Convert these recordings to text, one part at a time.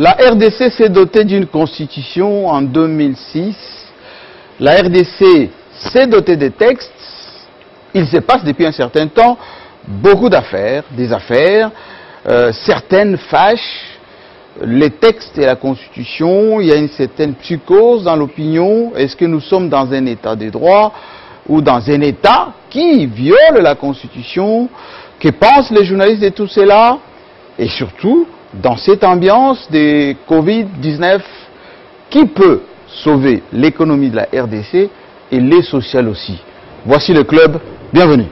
La RDC s'est dotée d'une constitution en 2006. La RDC s'est dotée des textes. Il se passe depuis un certain temps beaucoup d'affaires, certaines fâchent. Les textes et la constitution, il y a une certaine psychose dans l'opinion. Est-ce que nous sommes dans un état de droit ou dans un état qui viole la constitution? Que pensent les journalistes de tout cela? Et surtout, dans cette ambiance de Covid-19, qui peut sauver l'économie de la RDC et les sociales aussi? Voici le club, bienvenue.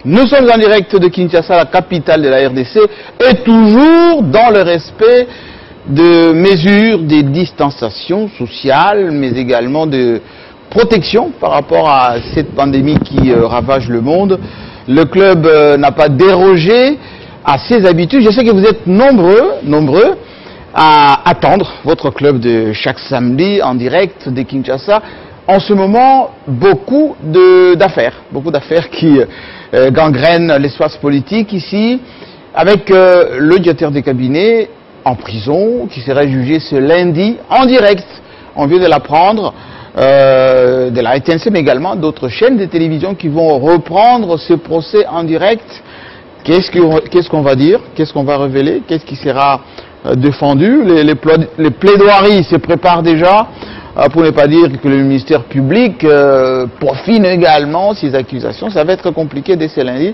Nous sommes en direct de Kinshasa, la capitale de la RDC, et toujours dans le respect de mesures de distanciation sociale, mais également de protection par rapport à cette pandémie qui ravage le monde. Le club n'a pas dérogé à ses habitudes. Je sais que vous êtes nombreux à attendre votre club de chaque samedi en direct de Kinshasa. En ce moment, beaucoup d'affaires qui gangrènent l'espace politique ici, avec le directeur de cabinet en prison, qui sera jugé ce lundi en direct. On vient de l'apprendre, de la RTNC, mais également d'autres chaînes de télévision qui vont reprendre ce procès en direct. Qu'est-ce qu'on va dire? Qu'est-ce qu'on va révéler? Qu'est-ce qui sera défendu? Les plaidoiries se préparent déjà. Pour ne pas dire que le ministère public peaufine également ces accusations. Ça va être compliqué dès ce lundi.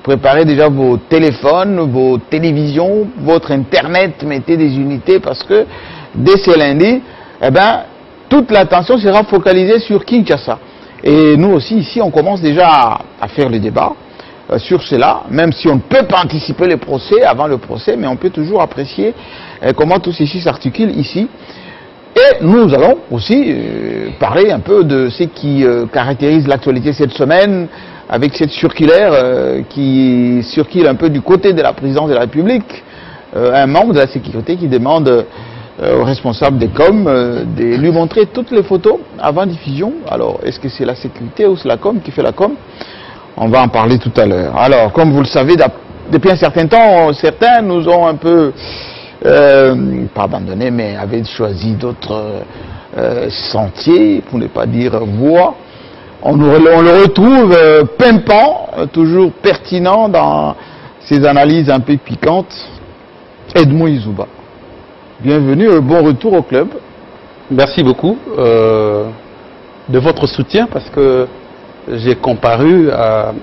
Préparez déjà vos téléphones, vos télévisions, votre internet, mettez des unités parce que dès ce lundi, toute l'attention sera focalisée sur Kinshasa. Et nous aussi ici, on commence déjà à faire le débat sur cela, même si on ne peut pas anticiper le procès avant le procès, mais on peut toujours apprécier comment tout ceci s'articule ici. Et nous allons aussi parler un peu de ce qui caractérise l'actualité cette semaine, avec cette circulaire qui circule un peu du côté de la présidence de la République, un membre de la sécurité qui demande aux responsables des com de lui montrer toutes les photos avant diffusion. Alors, est-ce que c'est la sécurité ou c'est la com qui fait la com? On va en parler tout à l'heure. Alors, comme vous le savez, depuis un certain temps, certains nous ont un peu... pas abandonné, mais avait choisi d'autres sentiers, pour ne pas dire voies. On le retrouve pimpant, toujours pertinent dans ses analyses un peu piquantes. Edmond Izouba, bienvenue, bon retour au club. Merci beaucoup de votre soutien, parce que j'ai comparu à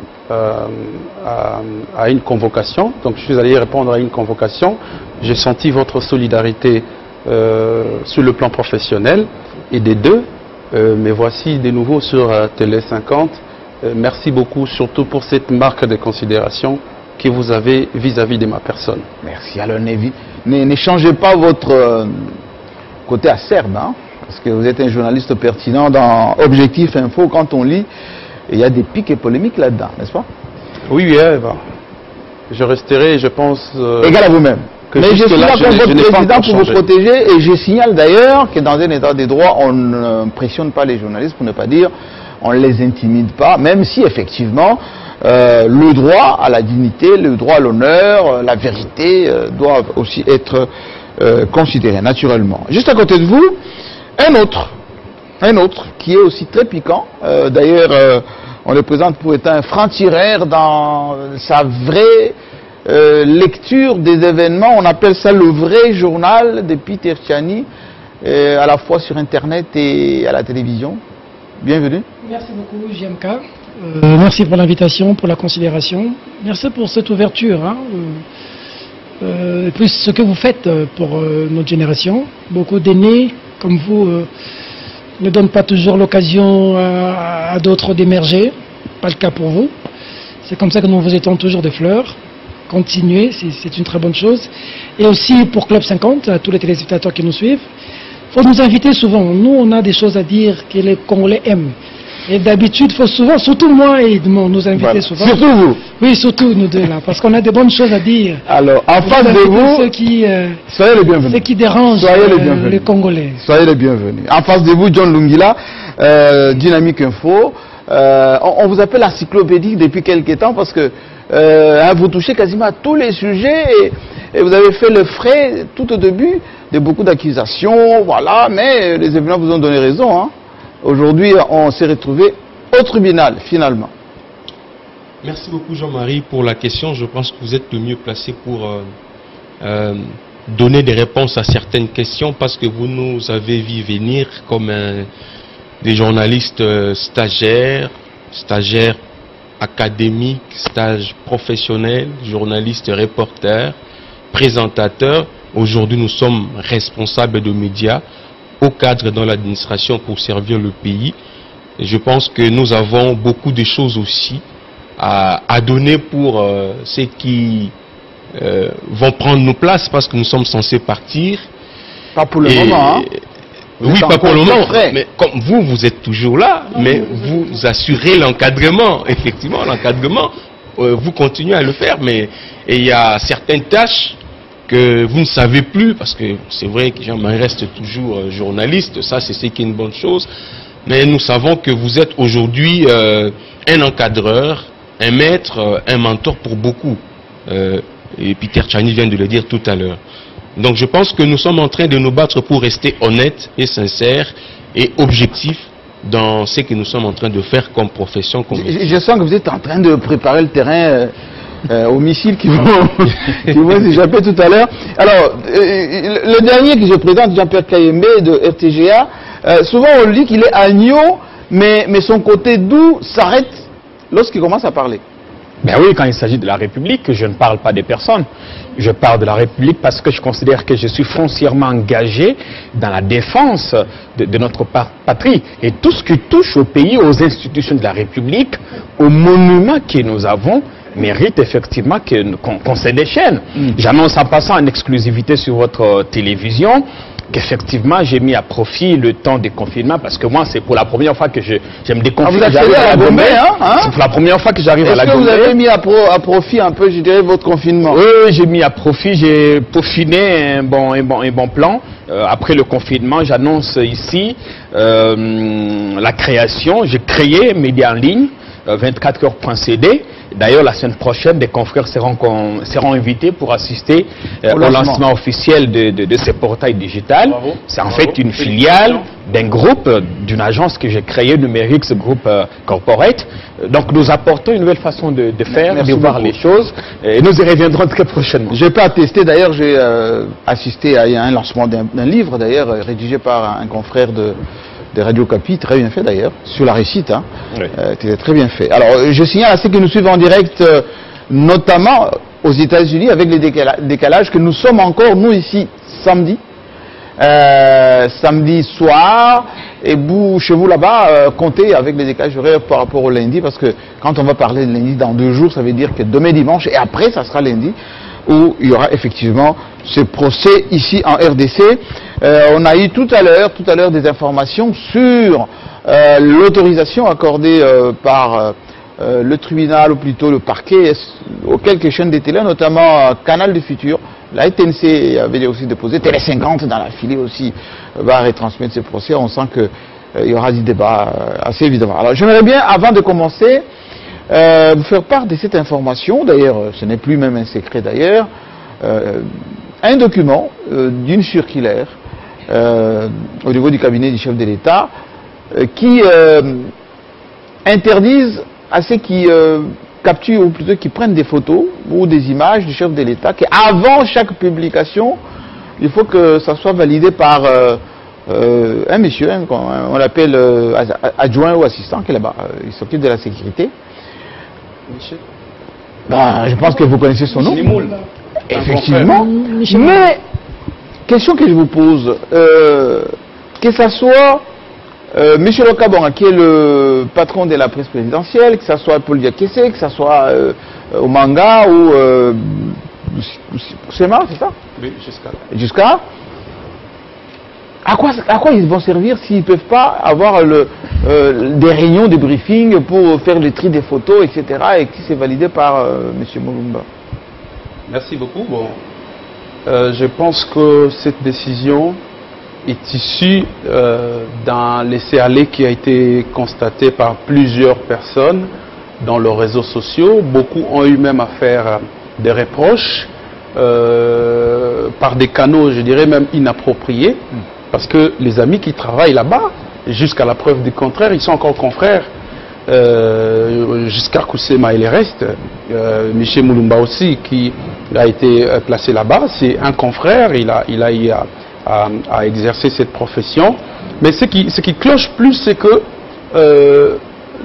une convocation, donc je suis allé répondre à une convocation. J'ai senti votre solidarité sur le plan professionnel et des deux, mais voici de nouveau sur Télé 50. Merci beaucoup, surtout pour cette marque de considération que vous avez vis-à-vis de ma personne. Merci. Alors ne changez pas votre côté acerbe, hein, parce que vous êtes un journaliste pertinent dans Objectif Info. Quand on lit, il y a des pics et polémiques là-dedans, n'est-ce pas? Oui, je resterai, je pense... égal à vous-même. Mais je suis là comme votre président pour vous protéger, et je signale d'ailleurs que dans un état de droit, on ne pressionne pas les journalistes, pour ne pas dire, on ne les intimide pas, même si effectivement, le droit à la dignité, le droit à l'honneur, la vérité doivent aussi être considérés naturellement. Juste à côté de vous, un autre qui est aussi très piquant, d'ailleurs on le présente pour être un franc-tireur dans sa vraie lecture des événements. On appelle ça le vrai journal de Peter Tchani, à la fois sur internet et à la télévision. Bienvenue. Merci beaucoup JMK, merci pour l'invitation, pour la considération, merci pour cette ouverture, hein. Et puis ce que vous faites pour notre génération. Beaucoup d'aînés comme vous ne donnent pas toujours l'occasion à d'autres d'émerger, pas le cas pour vous. C'est comme ça que nous vous étendons toujours des fleurs. continuer, c'est une très bonne chose. Et aussi pour Club 50, à tous les téléspectateurs qui nous suivent, il faut nous inviter souvent. Nous, on a des choses à dire que les Congolais aiment. Et d'habitude, il faut souvent, surtout moi et Edmond, nous inviter souvent. Surtout vous. Oui, surtout nous deux là, parce qu'on a des bonnes choses à dire. Alors, en face de vous, ceux qui, soyez les bienvenus. Ceux qui dérangent les Congolais. Soyez les bienvenus. En face de vous, John Lungila, Dynamique Info. On vous appelle encyclopédique depuis quelques temps parce que vous touchez quasiment à tous les sujets et vous avez fait le frais tout au début de beaucoup d'accusations, voilà, mais les événements vous ont donné raison, hein. Aujourd'hui, on s'est retrouvé au tribunal, finalement. Merci beaucoup Jean-Marie pour la question. Je pense que vous êtes le mieux placé pour donner des réponses à certaines questions parce que vous nous avez vu venir comme des journalistes stagiaires académiques, stages professionnels, journalistes, reporters, présentateurs. Aujourd'hui, nous sommes responsables de médias au cadre dans l'administration pour servir le pays. Et je pense que nous avons beaucoup de choses aussi à donner pour ceux qui vont prendre nos places parce que nous sommes censés partir. Pas pour le moment, hein. Oui, pas pour le moment, mais comme vous êtes toujours là, mais vous assurez l'encadrement. Effectivement, l'encadrement, vous continuez à le faire, mais il y a certaines tâches que vous ne savez plus, parce que c'est vrai que Jean-Marie reste toujours journaliste, ça c'est ce qui est une bonne chose, mais nous savons que vous êtes aujourd'hui un encadreur, un maître, un mentor pour beaucoup. Et Peter Tchani vient de le dire tout à l'heure. Donc je pense que nous sommes en train de nous battre pour rester honnêtes et sincères et objectifs dans ce que nous sommes en train de faire comme profession. Je sens que vous êtes en train de préparer le terrain aux missiles qui vont s'échapper tout à l'heure. Alors, le dernier que je présente, Jean-Pierre Kayembe de RTGA, souvent on dit qu'il est agneau, mais son côté doux s'arrête lorsqu'il commence à parler. Ben oui, quand il s'agit de la République, je ne parle pas des personnes. Je parle de la République parce que je considère que je suis foncièrement engagé dans la défense de notre patrie. Et tout ce qui touche au pays, aux institutions de la République, aux monuments que nous avons, mérite effectivement qu'on se déchaîne. J'annonce en passant en exclusivité sur votre télévision qu'effectivement j'ai mis à profit le temps de confinement parce que moi c'est pour la première fois que je me déconfine. Vous accédez à la Gombe, hein? C'est pour la première fois que j'arrive à la Gombe. Est-ce que vous avez mis à profit un peu, je dirais, votre confinement? Oui, j'ai mis à profit, j'ai peaufiné un bon plan. Après le confinement, j'annonce ici la création, j'ai créé Média en ligne, 24heures.cd. D'ailleurs, la semaine prochaine, des confrères seront invités pour assister au lancement officiel de ce portail digital. C'est en fait une filiale d'un groupe, d'une agence que j'ai créée, Numerix Group Corporate. Donc nous apportons une nouvelle façon de faire, de voir les choses. Et nous y reviendrons très prochainement. Je peux attester, d'ailleurs, j'ai assisté à un lancement d'un livre, d'ailleurs, rédigé par un confrère de Radio Capi, très bien fait d'ailleurs, sur la réussite, hein. Oui. C'était très bien fait. Alors, je signale à ceux qui nous suivent en direct, notamment aux États-Unis, avec les décalages, que nous sommes encore, nous ici, samedi soir, et vous, chez vous là-bas, comptez avec les décalages horaires par rapport au lundi, parce que quand on va parler de lundi dans 2 jours, ça veut dire que demain dimanche, et après, ça sera lundi, où il y aura effectivement ce procès ici en RDC. On a eu tout à l'heure des informations sur l'autorisation accordée par le tribunal, ou plutôt le parquet, aux quelques chaînes de télé, notamment Canal du Futur. La TNC avait aussi déposé, Télé 50 dans la filée aussi va retransmettre ce procès. On sent qu'il y aura du débat assez évidemment. Alors j'aimerais bien, avant de commencer, vous faire part de cette information. D'ailleurs, ce n'est plus même un secret d'ailleurs. Un document d'une circulaire au niveau du cabinet du chef de l'État qui interdisent à ceux qui capturent, ou plutôt qui prennent des photos ou des images du chef de l'État, qu'avant chaque publication, il faut que ça soit validé par un monsieur, on l'appelle adjoint ou assistant, qui est là-bas, il s'occupe de la sécurité. Michel. Ben, je pense que vous connaissez son nom. Effectivement. Mais, question que je vous pose, que ça soit M. Lokabonga, qui est le patron de la presse présidentielle, que ça soit Paul Diakese, que ça soit Omanga ou Poussema, c'est ça? Oui, jusqu'à là. Jusqu'à à quoi ils vont servir s'ils ne peuvent pas avoir des réunions, des briefings pour faire le tri des photos, etc. et qui c'est validé par M. Mulumba? Merci beaucoup. Bon, je pense que cette décision est issue d'un laisser-aller qui a été constaté par plusieurs personnes dans leurs réseaux sociaux. Beaucoup ont eu même à faire des reproches par des canaux, je dirais même inappropriés. Parce que les amis qui travaillent là-bas, jusqu'à la preuve du contraire, ils sont encore confrères. Jusqu'à Poussema et les restes, Michel Mulumba aussi, qui a été placé là-bas, c'est un confrère, il a eu à exercer cette profession. Mais ce qui cloche plus, c'est que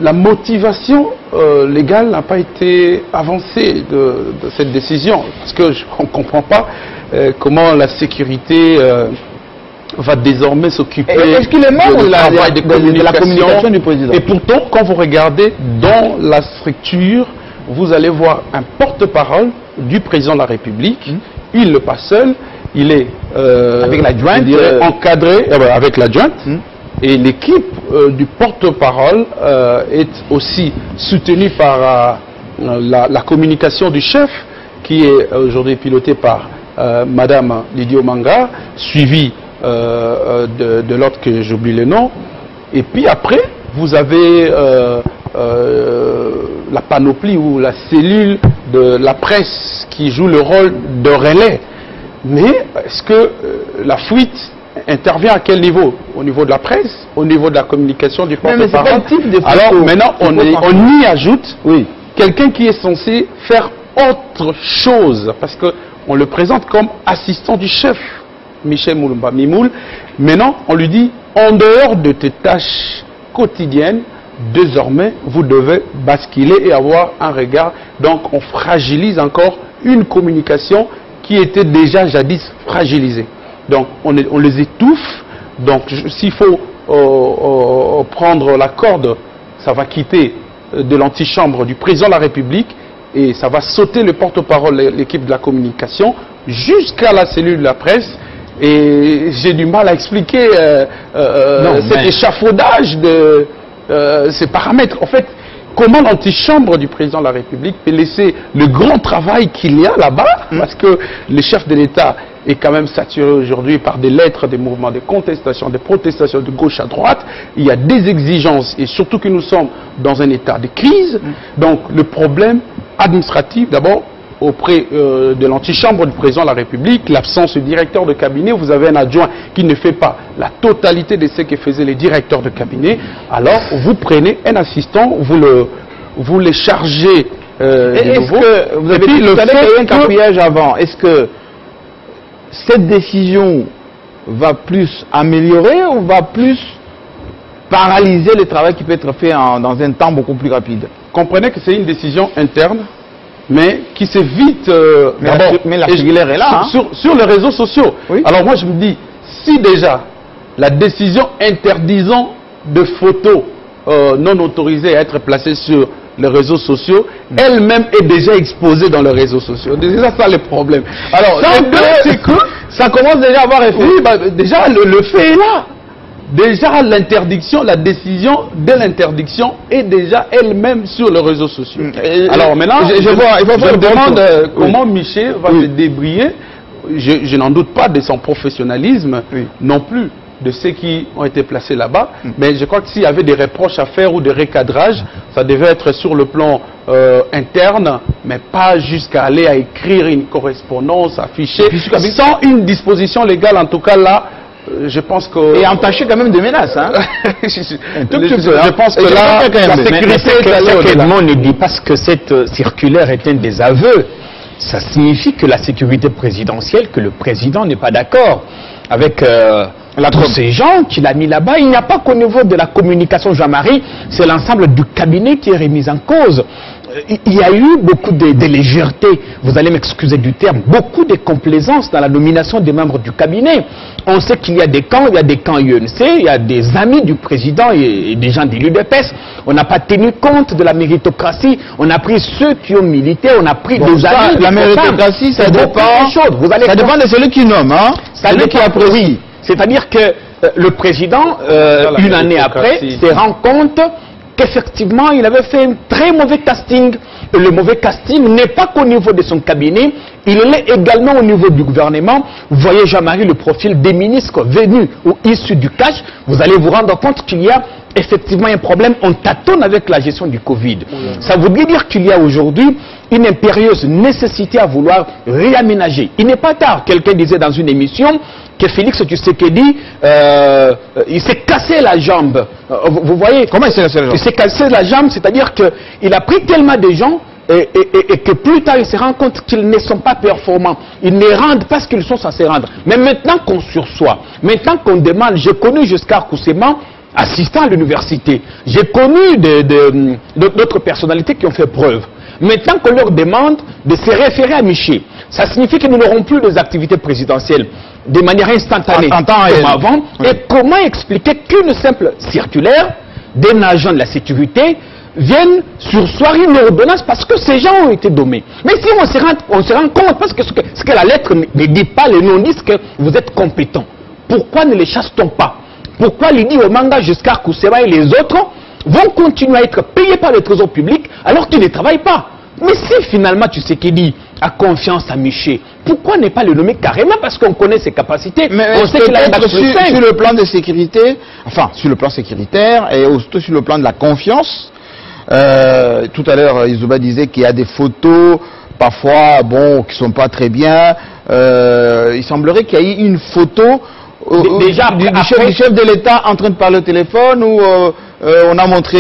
la motivation légale n'a pas été avancée de cette décision. Parce qu'on ne comprend pas comment la sécurité va désormais s'occuper de la communication du président. Et pourtant, quand vous regardez dans la structure, vous allez voir un porte-parole du président de la République. Il n'est pas seul, il est avec l'adjointe, encadré avec l'adjointe. Et l'équipe du porte-parole est aussi soutenue par la communication du chef, qui est aujourd'hui pilotée par Madame Lydia Manga, suivie de l'autre que j'oublie le nom. Et puis après, vous avez la panoplie ou la cellule de la presse qui joue le rôle de relais. Mais est-ce que la fuite intervient à quel niveau? Au niveau de la presse, au niveau de la communication du porte-parole? Alors maintenant, on y ajoute quelqu'un qui est censé faire autre chose, parce qu'on le présente comme assistant du chef, Michel Mulumba Mimoul. Maintenant, on lui dit, en dehors de tes tâches quotidiennes, désormais, vous devez basculer et avoir un regard. Donc, on fragilise encore une communication qui était déjà jadis fragilisée. Donc, on les étouffe. Donc, s'il faut prendre la corde, ça va quitter de l'antichambre du président de la République et ça va sauter le porte-parole, l'équipe de la communication, jusqu'à la cellule de la presse. Et j'ai du mal à expliquer cet échafaudage de ces paramètres. En fait, comment l'antichambre du président de la République peut laisser le grand travail qu'il y a là-bas, parce que le chef de l'État est quand même saturé aujourd'hui par des lettres, des mouvements de contestation, des protestations de gauche à droite. Il y a des exigences, et surtout que nous sommes dans un état de crise. Donc le problème administratif, d'abord, auprès de l'antichambre du président de la République, l'absence du directeur de cabinet, vous avez un adjoint qui ne fait pas la totalité de ce que faisaient les directeurs de cabinet, alors vous prenez un assistant, vous le chargez de nouveau. Est-ce que, vous avez dit qu'il y a un cafouillage avant, est-ce que cette décision va plus améliorer ou va plus paralyser le travail qui peut être fait dans un temps beaucoup plus rapide? Comprenez que c'est une décision interne, mais qui s'évite mais la circulaire est là sur les réseaux sociaux. Oui. Alors moi je me dis, si déjà la décision interdisant de photos non autorisées à être placées sur les réseaux sociaux, elle-même est déjà exposée dans les réseaux sociaux. Déjà ça le problème. Alors c'est que ça commence déjà à avoir effet. Oui, déjà le fait est là. Déjà l'interdiction, la décision de l'interdiction est déjà elle-même sur les réseaux sociaux. Alors maintenant, je me demande comment Michel va se débrouiller. Je n'en doute pas de son professionnalisme non plus, de ceux qui ont été placés là-bas. Mais je crois que s'il y avait des reproches à faire ou des recadrages, ça devait être sur le plan interne, mais pas jusqu'à aller à écrire une correspondance, afficher, sans une disposition légale, en tout cas là. Je pense que... Et entaché quand même de menaces, hein. Je pense que là, la sécurité... Edmond ne dit pas que cette circulaire est un désaveu. Ça signifie que la sécurité présidentielle, que le président n'est pas d'accord avec Tous ces gens qu'il a mis là-bas, il n'y a pas qu'au niveau de la communication, Jean-Marie, c'est l'ensemble du cabinet qui est remis en cause. Il y a eu beaucoup de légèreté, vous allez m'excuser du terme, beaucoup de complaisance dans la nomination des membres du cabinet. On sait qu'il y a des camps, il y a des camps UNC, il y a des amis du président et des gens de l'UDPS. On n'a pas tenu compte de la méritocratie, on a pris ceux qui ont milité, on a pris des amis. La méritocratie, ça dépend, ça dépend de celui qui nomme, hein, celui qui apprécie. C'est-à-dire que le président, une année après, se rend compte qu'effectivement, il avait fait un très mauvais casting. Et le mauvais casting n'est pas qu'au niveau de son cabinet, il l'est également au niveau du gouvernement. Vous voyez, Jean-Marie, le profil des ministres venus ou issus du cash, vous allez vous rendre compte qu'il y a effectivement un problème. On tâtonne avec la gestion du Covid. Ça voudrait dire qu'il y a aujourd'hui une impérieuse nécessité à vouloir réaménager. Il n'est pas tard. Quelqu'un disait dans une émission que Félix Tshisekedi, il s'est cassé la jambe. Vous voyez? Comment il s'est cassé la jambe? Il s'est cassé la jambe, c'est-à-dire qu'il a pris tellement de gens et que plus tard il se rend compte qu'ils ne sont pas performants. Ils ne rendent pas ce qu'ils sont censés rendre. Mais maintenant qu'on sursoit, maintenant qu'on demande, j'ai connu jusqu'à Koussema, assistant à l'université, j'ai connu d'autres personnalités qui ont fait preuve. Maintenant qu'on leur demande de se référer à Miché, ça signifie que nous n'aurons plus des activités présidentielles de manière instantanée comme avant. Oui. Et comment expliquer qu'une simple circulaire d'un agent de la sécurité vienne sursoir une ordonnance parce que ces gens ont été nommés? Mais si on se rend compte, parce que ce que la lettre ne dit pas, les noms disent que vous êtes compétents, pourquoi ne les chasse-t-on pas? Pourquoi Lydie Omanga, Giscard Koussema et les autres vont continuer à être payés par le trésor public alors qu'ils ne travaillent pas? Mais si finalement Tshisekedi a confiance à Miché, pourquoi ne pas le nommer carrément? Parce qu'on connaît ses capacités. Mais on sait qu'il a sur le plan de sécurité, enfin sur le plan sécuritaire et surtout sur le plan de la confiance. Tout à l'heure, Izuba disait qu'il y a des photos parfois bon qui sont pas très bien. Il semblerait qu'il y ait une photo déjà du chef de l'État en train de parler au téléphone où on a montré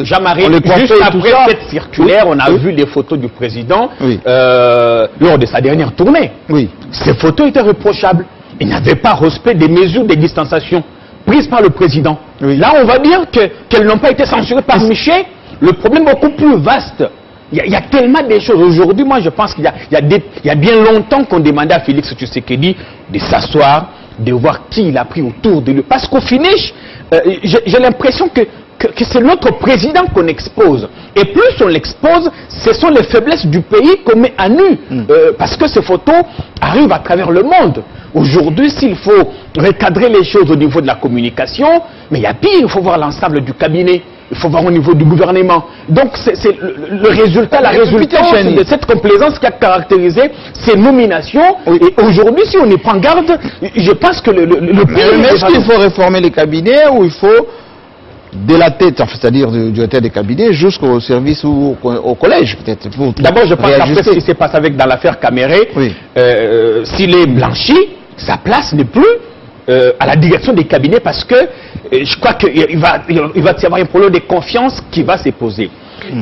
Jean-Marie, juste après cette circulaire, on a vu les photos du président lors de sa dernière tournée. Oui. Ces photos étaient reprochables. Il n'avait pas respect des mesures de distanciation prises par le président. Oui. Là, on va dire qu'elles n'ont pas été censurées par Miché. Le problème est beaucoup plus vaste. Il y a tellement de choses. Aujourd'hui, moi, je pense qu'il y a bien longtemps qu'on demandait à Félix Tshisekedi de s'asseoir, de voir qui il a pris autour de lui. Parce qu'au finish, j'ai l'impression que c'est notre président qu'on expose. Et plus on l'expose, ce sont les faiblesses du pays qu'on met à nu. Parce que ces photos arrivent à travers le monde. Aujourd'hui, s'il faut recadrer les choses au niveau de la communication, mais il y a pire, il faut voir l'ensemble du cabinet. Il faut voir au niveau du gouvernement. Donc c'est le résultat, la résultante de cette complaisance qui a caractérisé ces nominations. Oui. Et aujourd'hui, si on y prend garde, je pense que le pays... Mais est-ce qu'il faut réformer les cabinets ou il faut, de la tête, c'est-à-dire du tête des cabinets, jusqu'au service ou au collège peut-être? D'abord, je pense qu'après ce qui s'est passé dans l'affaire Caméré, oui. S'il est blanchi, sa place n'est plus à la direction des cabinets parce que je crois qu'il va y avoir un problème de confiance qui va se poser.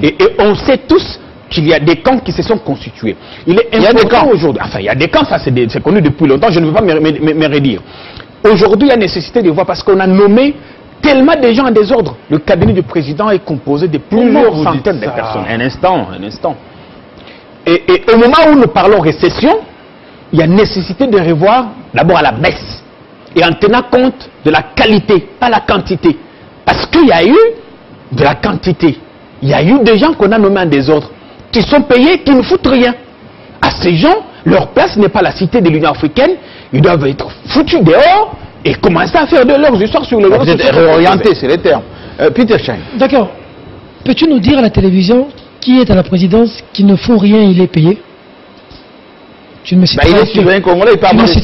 Et on sait tous qu'il y a des camps qui se sont constitués. Il y a des camps aujourd'hui. Enfin, il y a des camps, ça c'est connu depuis longtemps, je ne veux pas me redire. Aujourd'hui, il y a nécessité de voir parce qu'on a nommé tellement de gens en désordre. Le cabinet du président est composé de plusieurs centaines de personnes. Un instant. Et au moment où nous parlons récession, il y a nécessité de revoir d'abord à la baisse. Et en tenant compte de la qualité, pas la quantité. Parce qu'il y a eu de la quantité. Il y a eu des gens qu'on a nommés en désordre, qui sont payés, qui ne foutent rien. À ces gens, leur place n'est pas la cité de l'Union africaine. Ils doivent être foutus dehors et commencer à faire de leurs histoires sur le réseau. Vous êtes réorienté, c'est les termes. Peter Schein. D'accord. Peux-tu nous dire à la télévision qui est à la présidence, qui ne faut rien, il est payé? Il est souverain congolais, il parle de c'est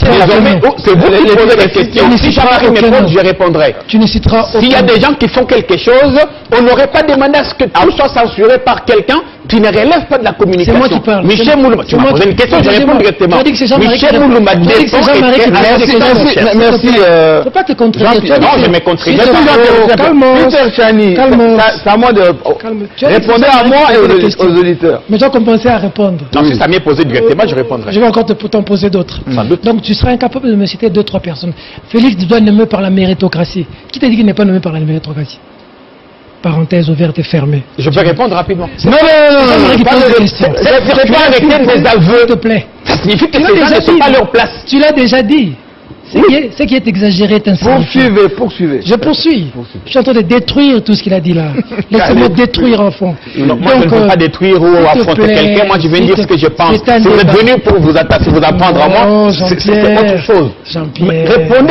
vous qui posez la question. Si Jean-Marie me pose, je répondrai. Tu ne citeras S'il y a des gens qui font quelque chose, on n'aurait pas demandé à ce que tout soit censuré par quelqu'un qui ne relève pas de la communication. C'est moi qui parle. Michel Moulouma, tu m'as posé une question, je réponds directement. Michel Moulouma dépend. Merci. Je ne peux pas te contredire. Non, je me contredis. Peter Chani, c'est à moi de répondre à moi et aux auditeurs. Mais tu as commencé à répondre. Non, si ça m'est posé directement, je répondrai. Je vais encore t'en poser d'autres. Donc tu seras incapable de me citer 2-3 personnes. Félix doit être nommé par la méritocratie. Qui t'a dit qu'il n'est pas nommé par la méritocratie? Parenthèse ouverte et fermée. Je peux répondre rapidement. Non, c'est pas avec des aveux. S'il te plaît. Ça signifie que ces gens ne sont pas à leur place. Tu l'as déjà dit. Ce qui est exagéré est insignifiant. Poursuivez. Je poursuis. Je suis en train de détruire tout ce qu'il a dit là. Laissez-moi détruire en fond. Moi, je ne veux pas détruire ou affronter quelqu'un. Moi, je viens dire ce que je pense. Si vous êtes venu pour vous attaquer, vous apprendre à moi, c'est autre chose.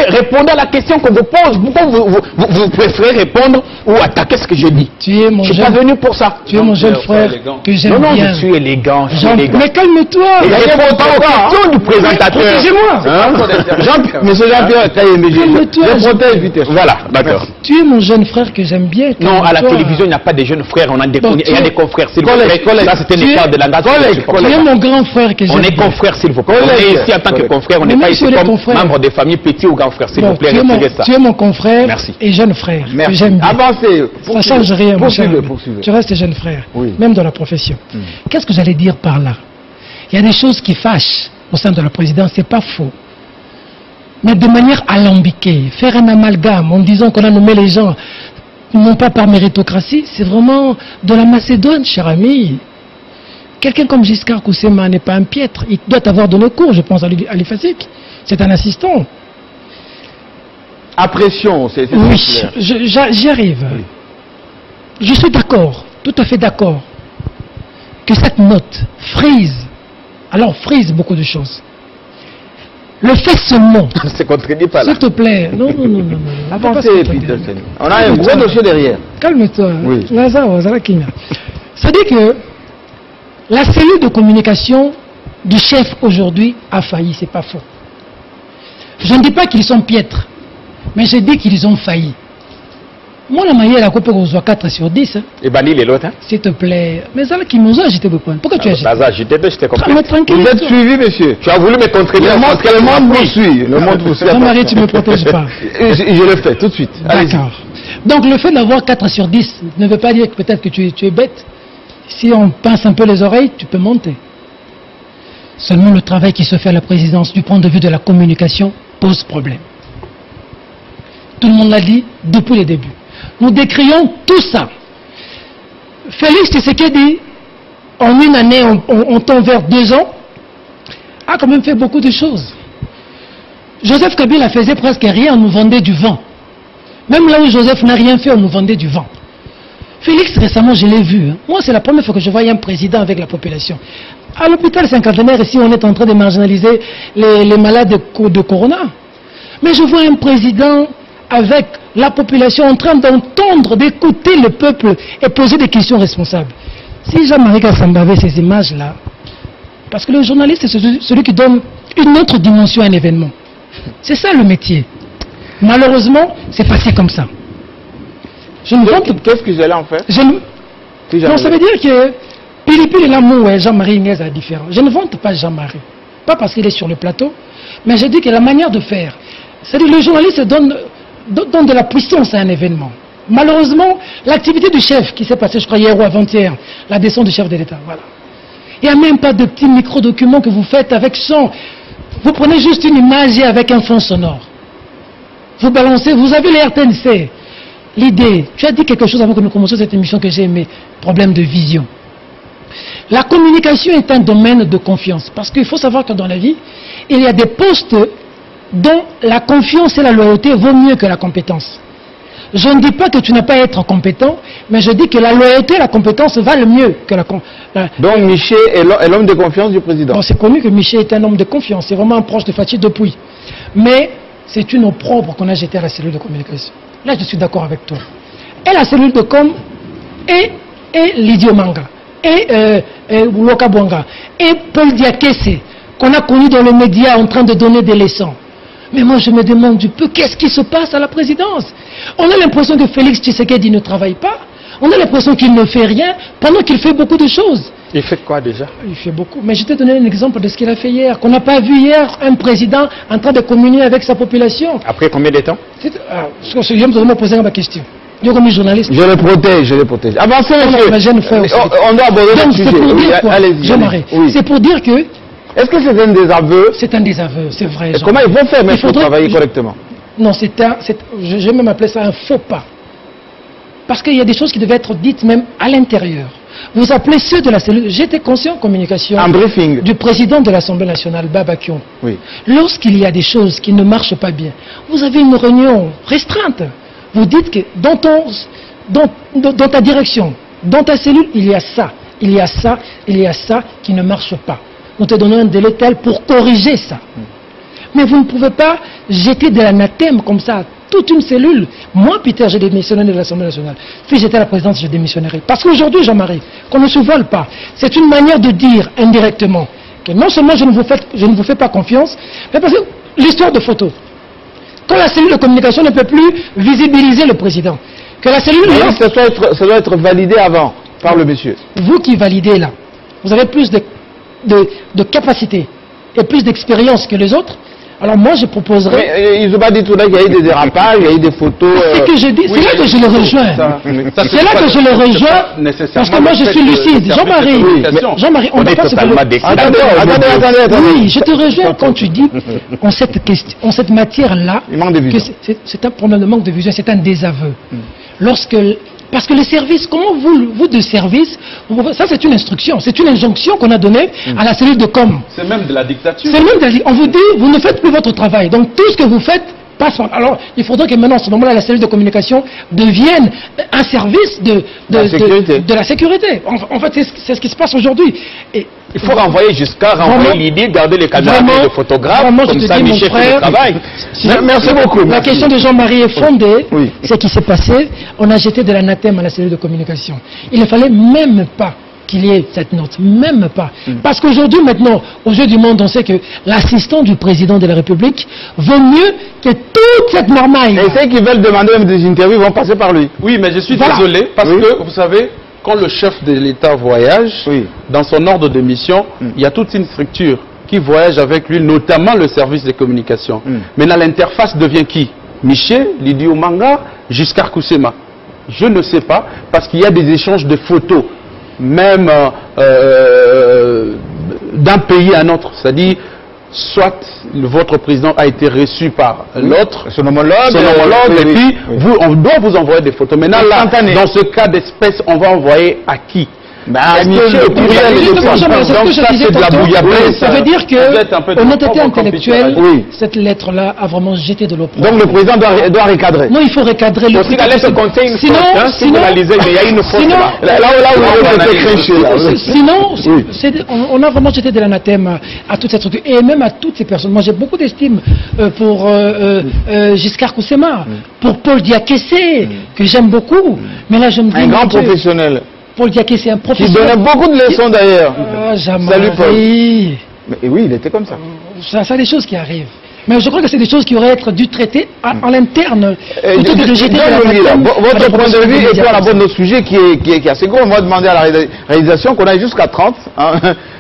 Répondez à la question qu'on vous pose. Pourquoi vous préférez répondre ou attaquer ce que je dis? Je ne suis pas venu pour ça. Tu es mon jeune frère que j'aime bien. Non, je suis élégant. Mais calme-toi. Et je réponds pas aux questions du présentateur. Protégez-moi. Monsieur Jean-Pierre, je protège vite. Voilà, d'accord. Tu es mon jeune frère que j'aime bien. Non, à la télévision, il n'y a pas de jeunes frères, il y a des confrères, s'il vous plaît. Ça, c'était une histoire de langage. Tu es mon grand frère que j'aime bien. On est confrères, s'il vous plaît. On est ici en tant que confrères, on n'est pas ici comme membres de famille, petits ou grands frères, s'il vous plaît. Retirez ça. Tu es mon confrère et jeune frère que j'aime bien. Avancez. Ça ne change rien, mon cher. Poursuivez. Tu restes jeune frère, même dans la profession. Qu'est-ce que j'allais dire par là? Il y a des choses qui fâchent au sein de la présidence, c'est pas faux. Mais de manière alambiquée, faire un amalgame en disant qu'on a nommé les gens, non pas par méritocratie, c'est vraiment de la Macédoine, cher ami. Quelqu'un comme Giscard Koussema n'est pas un piètre, il doit avoir donné cours, je pense, à l'IFASIC. C'est un assistant. À pression, c'est oui, j'y arrive. Oui. Je suis d'accord, tout à fait d'accord, que cette note frise, alors frise beaucoup de choses. Le fait seulement. C'est contredit pas là. S'il te plaît. Non. Avancez, Peter. On a un gros dossier derrière. Calme-toi. Oui. C'est-à-dire que la cellule de communication du chef aujourd'hui a failli, c'est pas faux. Je ne dis pas qu'ils sont piètres, mais je dis qu'ils ont failli. Moi, la manière, la coupe qu'on soit 4 sur 10. Et banni les lots, hein? S'il te plaît. Mais ça, qui nous a agité le point. Pourquoi tu as agité? Je t'ai compris. Vous êtes suivi, monsieur. Tu as voulu me contredire. Le monde vous suit. Le monde vous suit. Jean-Marie, tu ne me protèges pas. Je le fais tout de suite. D'accord. Donc, le fait d'avoir 4 sur 10 ne veut pas dire que peut-être que tu es bête. Si on pince un peu les oreilles, tu peux monter. Seulement, le travail qui se fait à la présidence du point de vue de la communication pose problème. Tout le monde l'a dit depuis les débuts. Nous décrions tout ça. Félix Tshisekedi, en une année, on tend vers 2 ans, a quand même fait beaucoup de choses. Joseph Kabila faisait presque rien, on nous vendait du vent. Même là où Joseph n'a rien fait, on nous vendait du vent. Félix, récemment, je l'ai vu. Moi, c'est la première fois que je voyais un président avec la population. À l'hôpital cinquantenaire, ici, on est en train de marginaliser les malades de Corona. Mais je vois un président avec la population en train d'entendre, d'écouter le peuple et poser des questions responsables. Si Jean-Marie Kassamba avait ces images-là, parce que le journaliste, c'est celui qui donne une autre dimension à un événement. C'est ça le métier. Malheureusement, c'est passé comme ça. Qu'est-ce que j'allais en faire? Non, ça veut dire que Pilipili l'amour et Jean-Marie Inès est différent. Je ne vante pas Jean-Marie. Pas parce qu'il est sur le plateau, mais je dis que la manière de faire, c'est-à-dire le journaliste donne de la puissance à un événement. Malheureusement, l'activité du chef qui s'est passée, je crois, hier ou avant-hier, la descente du chef de l'État, voilà. Il n'y a même pas de petits micro-documents que vous faites avec son. Vous prenez juste une image et avec un fond sonore. Vous balancez, vous avez les RTNC. L'idée, tu as dit quelque chose avant que nous commencions cette émission que j'ai aimé, problème de vision. La communication est un domaine de confiance, parce qu'il faut savoir que dans la vie, il y a des postes dont la confiance et la loyauté vaut mieux que la compétence. Je ne dis pas que tu n'as pas à être compétent, mais je dis que la loyauté et la compétence valent mieux que la compétence. Donc Michel est l'homme de confiance du président. Bon, c'est connu que Michel est un homme de confiance, c'est vraiment un proche de Fatih depuis. Mais c'est une opprobre qu'on a jeté à la cellule de communication. Là, je suis d'accord avec toi. Et la cellule de com, et Lydio Manga, et Woka Bwanga, et Paul Diakese, qu'on a connu dans les médias en train de donner des leçons. Mais moi, je me demande du peu, qu'est-ce qui se passe à la présidence? On a l'impression que Félix Tshisekedi ne travaille pas. On a l'impression qu'il ne fait rien pendant qu'il fait beaucoup de choses. Il fait quoi déjà? Il fait beaucoup. Mais je t'ai donné un exemple de ce qu'il a fait hier. Qu'on n'a pas vu hier un président en train de communier avec sa population. Après combien de temps? Je vais me poser ma question. Je comme journaliste. Je les protège, je les protège. Avancez, monsieur. On doit aborder le sujet. C'est pour dire quoi? Jean-Marie, c'est pour dire que... Est-ce que c'est un désaveu? C'est un désaveu, c'est vrai. Comment ils vont faire même pour travailler correctement? Non, je vais même appeler ça un faux pas. Parce qu'il y a des choses qui devaient être dites même à l'intérieur. Vous appelez ceux de la cellule. J'étais conscient en communication du président de l'Assemblée nationale, Babakion. Oui. Lorsqu'il y a des choses qui ne marchent pas bien, vous avez une réunion restreinte. Vous dites que dans ta direction, dans ta cellule, il y a ça, il y a ça, il y a ça qui ne marche pas. Nous te donnons un délai tel pour corriger ça. Mais vous ne pouvez pas jeter de l'anathème comme ça, toute une cellule. Moi, Peter, j'ai démissionné de l'Assemblée nationale. Si j'étais à la présidence, je démissionnerais. Parce qu'aujourd'hui, Jean-Marie, qu'on ne se vole pas, c'est une manière de dire indirectement que non seulement je ne vous fais pas confiance, mais parce que l'histoire de photos. Quand la cellule de communication ne peut plus visibiliser le président, que la cellule... Ça doit être validé avant, par le monsieur. Vous qui validez là, vous avez plus de capacité et plus d'expérience que les autres. Alors moi je proposerais... Mais ils n'ont pas dit tout là qu'il y a eu des dérapages, il y a eu des photos... C'est que je dis, c'est là que je le rejoins. C'est là que je le rejoins, parce que moi je suis lucide. Jean-Marie, on ne peut pas se... Attendez. Oui, je te rejoins quand tu dis, en cette matière-là, que c'est un problème de manque de vision, c'est un désaveu. Parce que les services, comment vous de service, ça c'est une instruction, c'est une injonction qu'on a donnée à la cellule de com. C'est même de la dictature. C'est même de la, on vous dit, vous ne faites plus votre travail. Donc tout ce que vous faites passe. Alors il faudrait que maintenant, à ce moment-là, la cellule de communication devienne un service de la sécurité. En fait, c'est ce qui se passe aujourd'hui. Il faut renvoyer jusqu'à renvoyer l'idée, garder les caméras de photographes, comme ça Michel fait le travail. Merci beaucoup. La question de Jean-Marie est fondée. Ce qui s'est passé, on a jeté de l'anathème à la cellule de communication. Il ne fallait même pas qu'il y ait cette note, même pas. Parce qu'aujourd'hui, maintenant, aux yeux du monde, on sait que l'assistant du président de la République vaut mieux que toute cette marmaille. Et ceux qui veulent demander même des interviews vont passer par lui. Oui, mais je suis désolé, parce que, vous savez, quand le chef de l'État voyage, dans son ordre de mission, il y a toute une structure qui voyage avec lui, notamment le service de communication. Maintenant, l'interface devient qui? Michel, Lydie Omanga, Giscard Koussema. Je ne sais pas, parce qu'il y a des échanges de photos, même d'un pays à un autre. C'est-à-dire, soit votre président a été reçu par l'autre, son homologue, et puis on doit vous envoyer des photos. Maintenant, là, dans ce cas d'espèce, on va envoyer à qui? Ça veut dire que honnêteté intellectuelle, cette lettre-là a vraiment jeté de l'opprobre. Donc le président doit recadrer. Non, il faut recadrer le président. La lettre contient une faute. Sinon, il y a une faute là. Sinon, on a vraiment jeté de l'anathème à toute cette structure et même à toutes ces personnes. Moi, j'ai beaucoup d'estime pour Giscard Koussema, pour Paul Diakessé, que j'aime beaucoup. Mais là, je me dis... Un grand professionnel. Paul Diakessé, c'est un professeur. Qui donnait beaucoup de leçons d'ailleurs. Salut Paul. Mais oui, il était comme ça. C'est des choses qui arrivent. Mais je crois que c'est des choses qui auraient dû traiter en l'interne. Plutôt que de jeter votre point de vue, et puis on aborde notre sujet qui est assez gros. On va demander à la réalisation qu'on aille jusqu'à 30,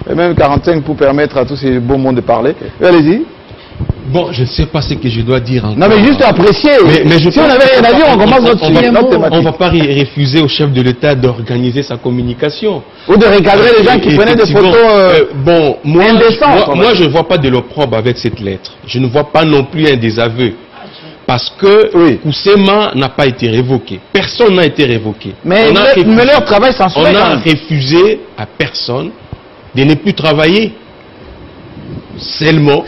et même 45 pour permettre à tous ces beaux mondes de parler. Allez-y. Bon, je ne sais pas ce que je dois dire encore. Non, mais juste apprécier. Mais si on avait rien à dire, on commence notre sujet. On ne va pas refuser au chef de l'État d'organiser sa communication. Ou de recadrer les gens qui prenaient des photos indécentes. Moi, je ne vois pas de l'opprobre avec cette lettre. Je ne vois pas non plus un désaveu. Parce que Koussema n'a pas été révoqué. Personne n'a été révoqué. Mais leur travail s'en souvient. On a refusé à personne de ne plus travailler. Seulement,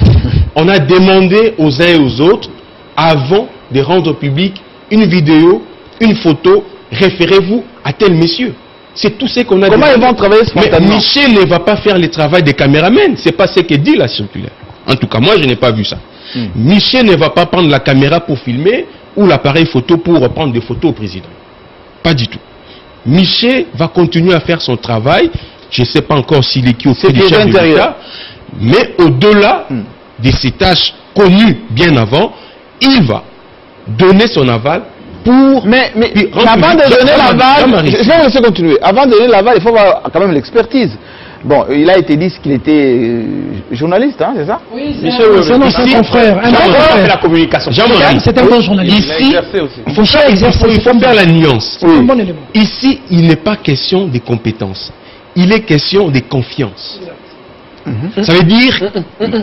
on a demandé aux uns et aux autres, avant de rendre public une vidéo, une photo, référez-vous à tel monsieur. C'est tout ce qu'on a demandé. Comment ils vont travailler spontanément? Mais Michel ne va pas faire le travail des caméramans. Ce n'est pas ce que dit la circulaire. En tout cas, moi, je n'ai pas vu ça. Michel ne va pas prendre la caméra pour filmer ou l'appareil photo pour prendre des photos au président. Pas du tout. Michel va continuer à faire son travail. Je ne sais pas encore s'il est qui au chef de l'État. Mais au-delà de ces tâches connues bien avant, il va donner son aval pour... Mais avant de donner l'aval, je vais laisser continuer. Avant de donner l'aval, il faut avoir quand même l'expertise. Bon, il a été dit qu'il était journaliste, hein, c'est ça? Oui, c'est un ancien confrère. Un confrère de la communication. C'est un bon journaliste. Ici, il faut faire la nuance. C'est un bon élément. Ici, il n'est pas question des compétences. Il est question des confiances. Ça veut dire...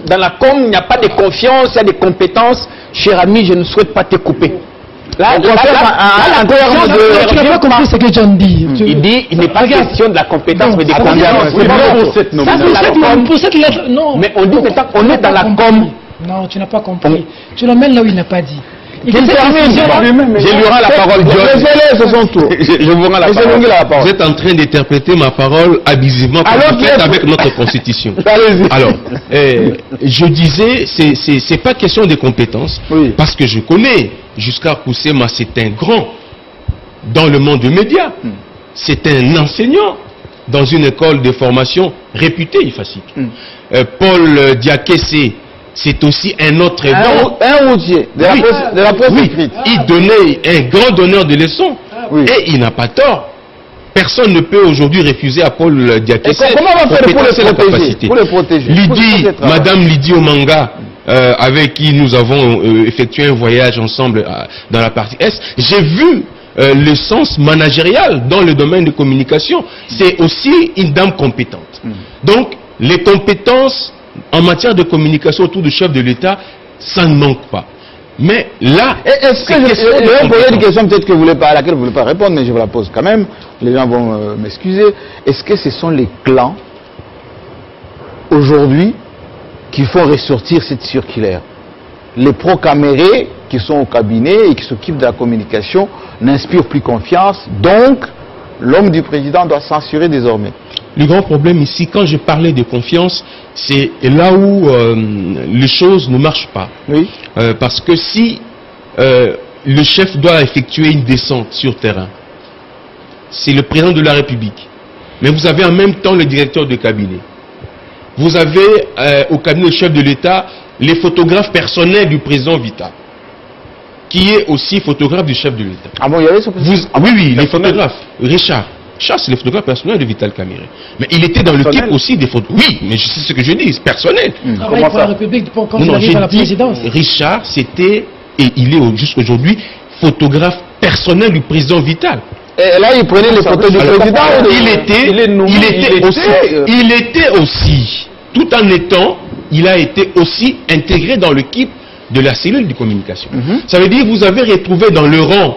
Dans la com, il n'y a pas de confiance, il y a des compétences. Cher ami, je ne souhaite pas te couper. Là, tu n'as pas compris ce que John dit. Il dit, il n'est pas question de la compétence, mais des confiances. Pour cette lettre, non. Mais on dit maintenant qu'on est dans la com. Non, tu n'as pas compris. Tu l'emmènes là où il n'a pas dit. Je lui rends la parole. Je vous rends la parole. Vous êtes en train d'interpréter ma parole abusivement comme vous faites avec notre constitution. Alors, je disais, c'est pas question de compétences, parce que je connais jusqu'à Koussema, c'est un grand dans le monde des médias. C'est un enseignant dans une école de formation réputée, IFASIC. Paul Diakessé, c'est aussi un autre un routier de la presse écrite. Il donnait un grand donneur de leçons. Et il n'a pas tort. Personne ne peut aujourd'hui refuser à Paul Diakessé. Comment on va faire pour le protéger? Madame Lydie Omanga, avec qui nous avons effectué un voyage ensemble dans la partie Est, j'ai vu le sens managérial dans le domaine de communication. C'est aussi une dame compétente. Donc, les compétences en matière de communication autour du chef de l'État, ça ne manque pas. Mais là, est-ce que je vais poser une question peut-être à laquelle vous ne voulez pas répondre, mais je vous la pose quand même. Les gens vont m'excuser. Est-ce que ce sont les clans aujourd'hui qui font ressortir cette circulaire? Les pro-camérés qui sont au cabinet et qui s'occupent de la communication n'inspirent plus confiance, donc l'homme du président doit censurer désormais. Le grand problème ici, quand je parlais de confiance, c'est là où les choses ne marchent pas. Parce que si le chef doit effectuer une descente sur terrain, c'est le président de la République. Mais vous avez en même temps le directeur de cabinet. Vous avez au cabinet du chef de l'État les photographes personnels du président Vita, qui est aussi photographe du chef de l'État. Ah bon, il y avait ce oui, les photographes. Richard, c'est le photographe personnel de Vital Kamerhe. Mais il était dans le type aussi des photos. Oui, mais c'est ce que je dis, c'est personnel. Comment pour la République quand il arrive à la présidence. Richard, c'était, et il est jusqu'aujourd'hui, photographe personnel du président Vital. Et là, il prenait les photos du président. Il était aussi, tout en étant, il a été aussi intégré dans l'équipe de la cellule de communication. Ça veut dire que vous avez retrouvé dans le rang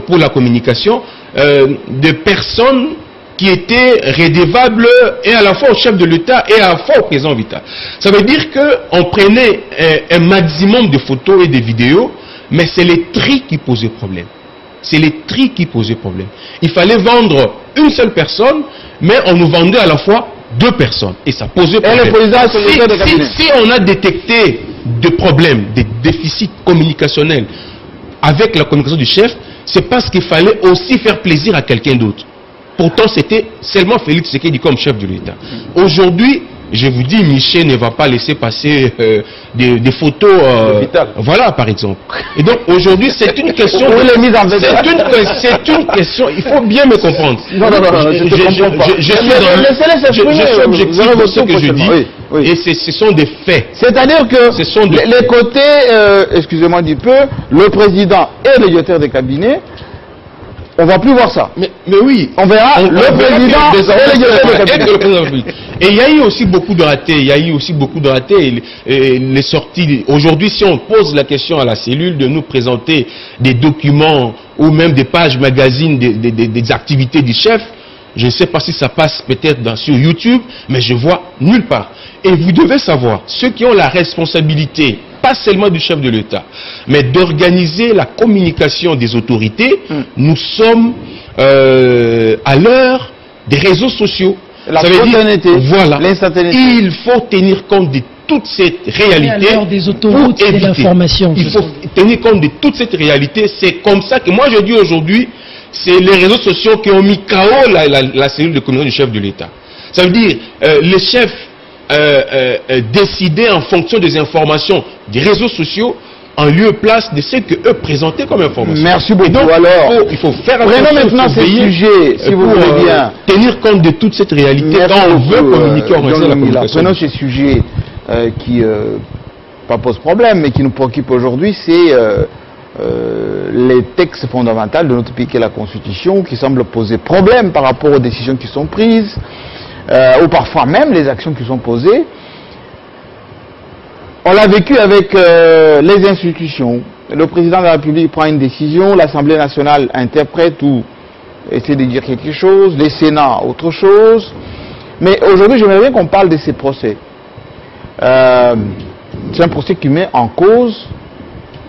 pour la communication des personnes qui étaient redevables et à la fois au chef de l'État et à la fois au président Vital. Ça veut dire qu'on prenait un maximum de photos et de vidéos, mais c'est les tri qui posaient problème. C'est les tri qui posaient problème. Il fallait vendre une seule personne, mais on nous vendait à la fois deux personnes. Et ça posait problème. Et le président, si on a détecté des problèmes, des déficits communicationnels avec la communication du chef, c'est parce qu'il fallait aussi faire plaisir à quelqu'un d'autre. Pourtant, c'était seulement Félix Tshisekedi comme chef de l'État. Aujourd'hui, je vous dis, Michel ne va pas laisser passer des photos, voilà, par exemple. Et donc, aujourd'hui, c'est une question... C'est une question, il faut bien me comprendre. Non, je suis objectif dans ce que je dis, et ce sont des faits. C'est-à-dire que les côtés, excusez-moi du peu, le président et le directeur de cabinet, on va plus voir ça. Mais oui. On verra le président et le directeur de cabinet. Et il y a eu aussi beaucoup de ratés. Les sorties. Aujourd'hui, si on pose la question à la cellule de nous présenter des documents ou même des pages magazines des activités du chef, je ne sais pas si ça passe peut-être sur YouTube, mais je vois nulle part. Et vous devez savoir, ceux qui ont la responsabilité, pas seulement du chef de l'État, mais d'organiser la communication des autorités, nous sommes à l'heure des réseaux sociaux. La spontanéité, voilà, l'instantanéité. Il faut tenir compte de toute cette réalité. À l'heure des autoroutes et de l'information. Il faut tenir compte de toute cette réalité. C'est comme ça que moi je dis aujourd'hui, c'est les réseaux sociaux qui ont mis KO la cellule de communication du chef de l'État. Ça veut dire, les chefs décidaient en fonction des informations des réseaux sociaux, en lieu et place de ce que eux présentaient comme information. Merci beaucoup. Donc, alors, il faut faire prenons maintenant ces sujets, si vous voulez bien. Tenir compte de toute cette réalité quand on veut communiquer au réseau de la communication. Prenons ces sujets qui pas posent problème, mais qui nous préoccupent aujourd'hui, c'est les textes fondamentaux de notre pays, qui est la Constitution, qui semblent poser problème par rapport aux décisions qui sont prises, ou parfois même les actions qui sont posées. On l'a vécu avec les institutions. Le président de la République prend une décision, l'Assemblée nationale interprète ou essaie de dire quelque chose, les Sénats autre chose. Mais aujourd'hui, j'aimerais bien qu'on parle de ces procès. C'est un procès qui met en cause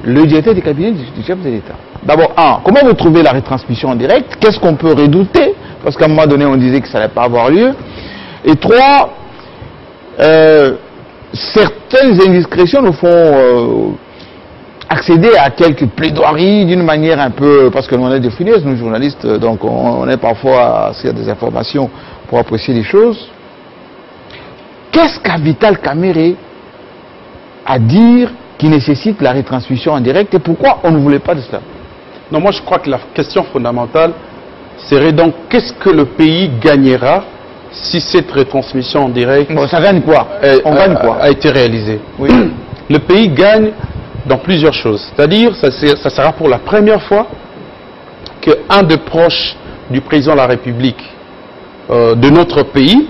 le directeur du cabinet du chef de l'État. D'abord, comment vous trouvez la retransmission en direct? Qu'est-ce qu'on peut redouter? Parce qu'à un moment donné, on disait que ça n'allait pas avoir lieu. Et trois, certaines indiscrétions nous font accéder à quelques plaidoiries d'une manière un peu... Parce que nous, on est des finesse, nous journalistes, donc on est parfois à des informations pour apprécier les choses. Qu'est-ce qu'Vital Kamerhe à dire qui nécessite la retransmission en direct et pourquoi on ne voulait pas de cela? Non, moi je crois que la question fondamentale serait donc qu'est-ce que le pays gagnera si cette retransmission en direct ça gagne quoi? On gagne quoi? A été réalisée. Oui. Le pays gagne dans plusieurs choses. C'est-à-dire, ça sera pour la première fois qu'un des proches du président de la République de notre pays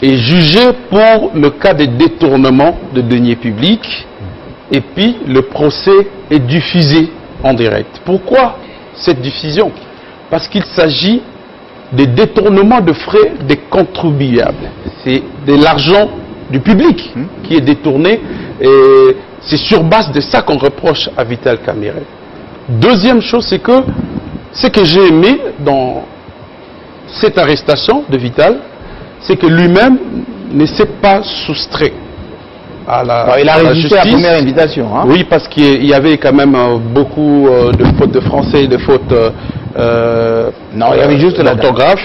est jugé pour le cas de détournement de deniers publics et puis le procès est diffusé en direct. Pourquoi cette diffusion? Parce qu'il s'agit de détournement de frais des contribuables. C'est de l'argent du public qui est détourné et c'est sur base de ça qu'on reproche à Vital Kamerhe. Deuxième chose, c'est que ce que j'ai aimé dans cette arrestation de Vital, c'est que lui-même ne s'est pas soustrait à il a justice. résisté à la première invitation. Hein? Oui, parce qu'il y avait quand même beaucoup de fautes de français, de fautes... non, il y avait juste l'orthographe.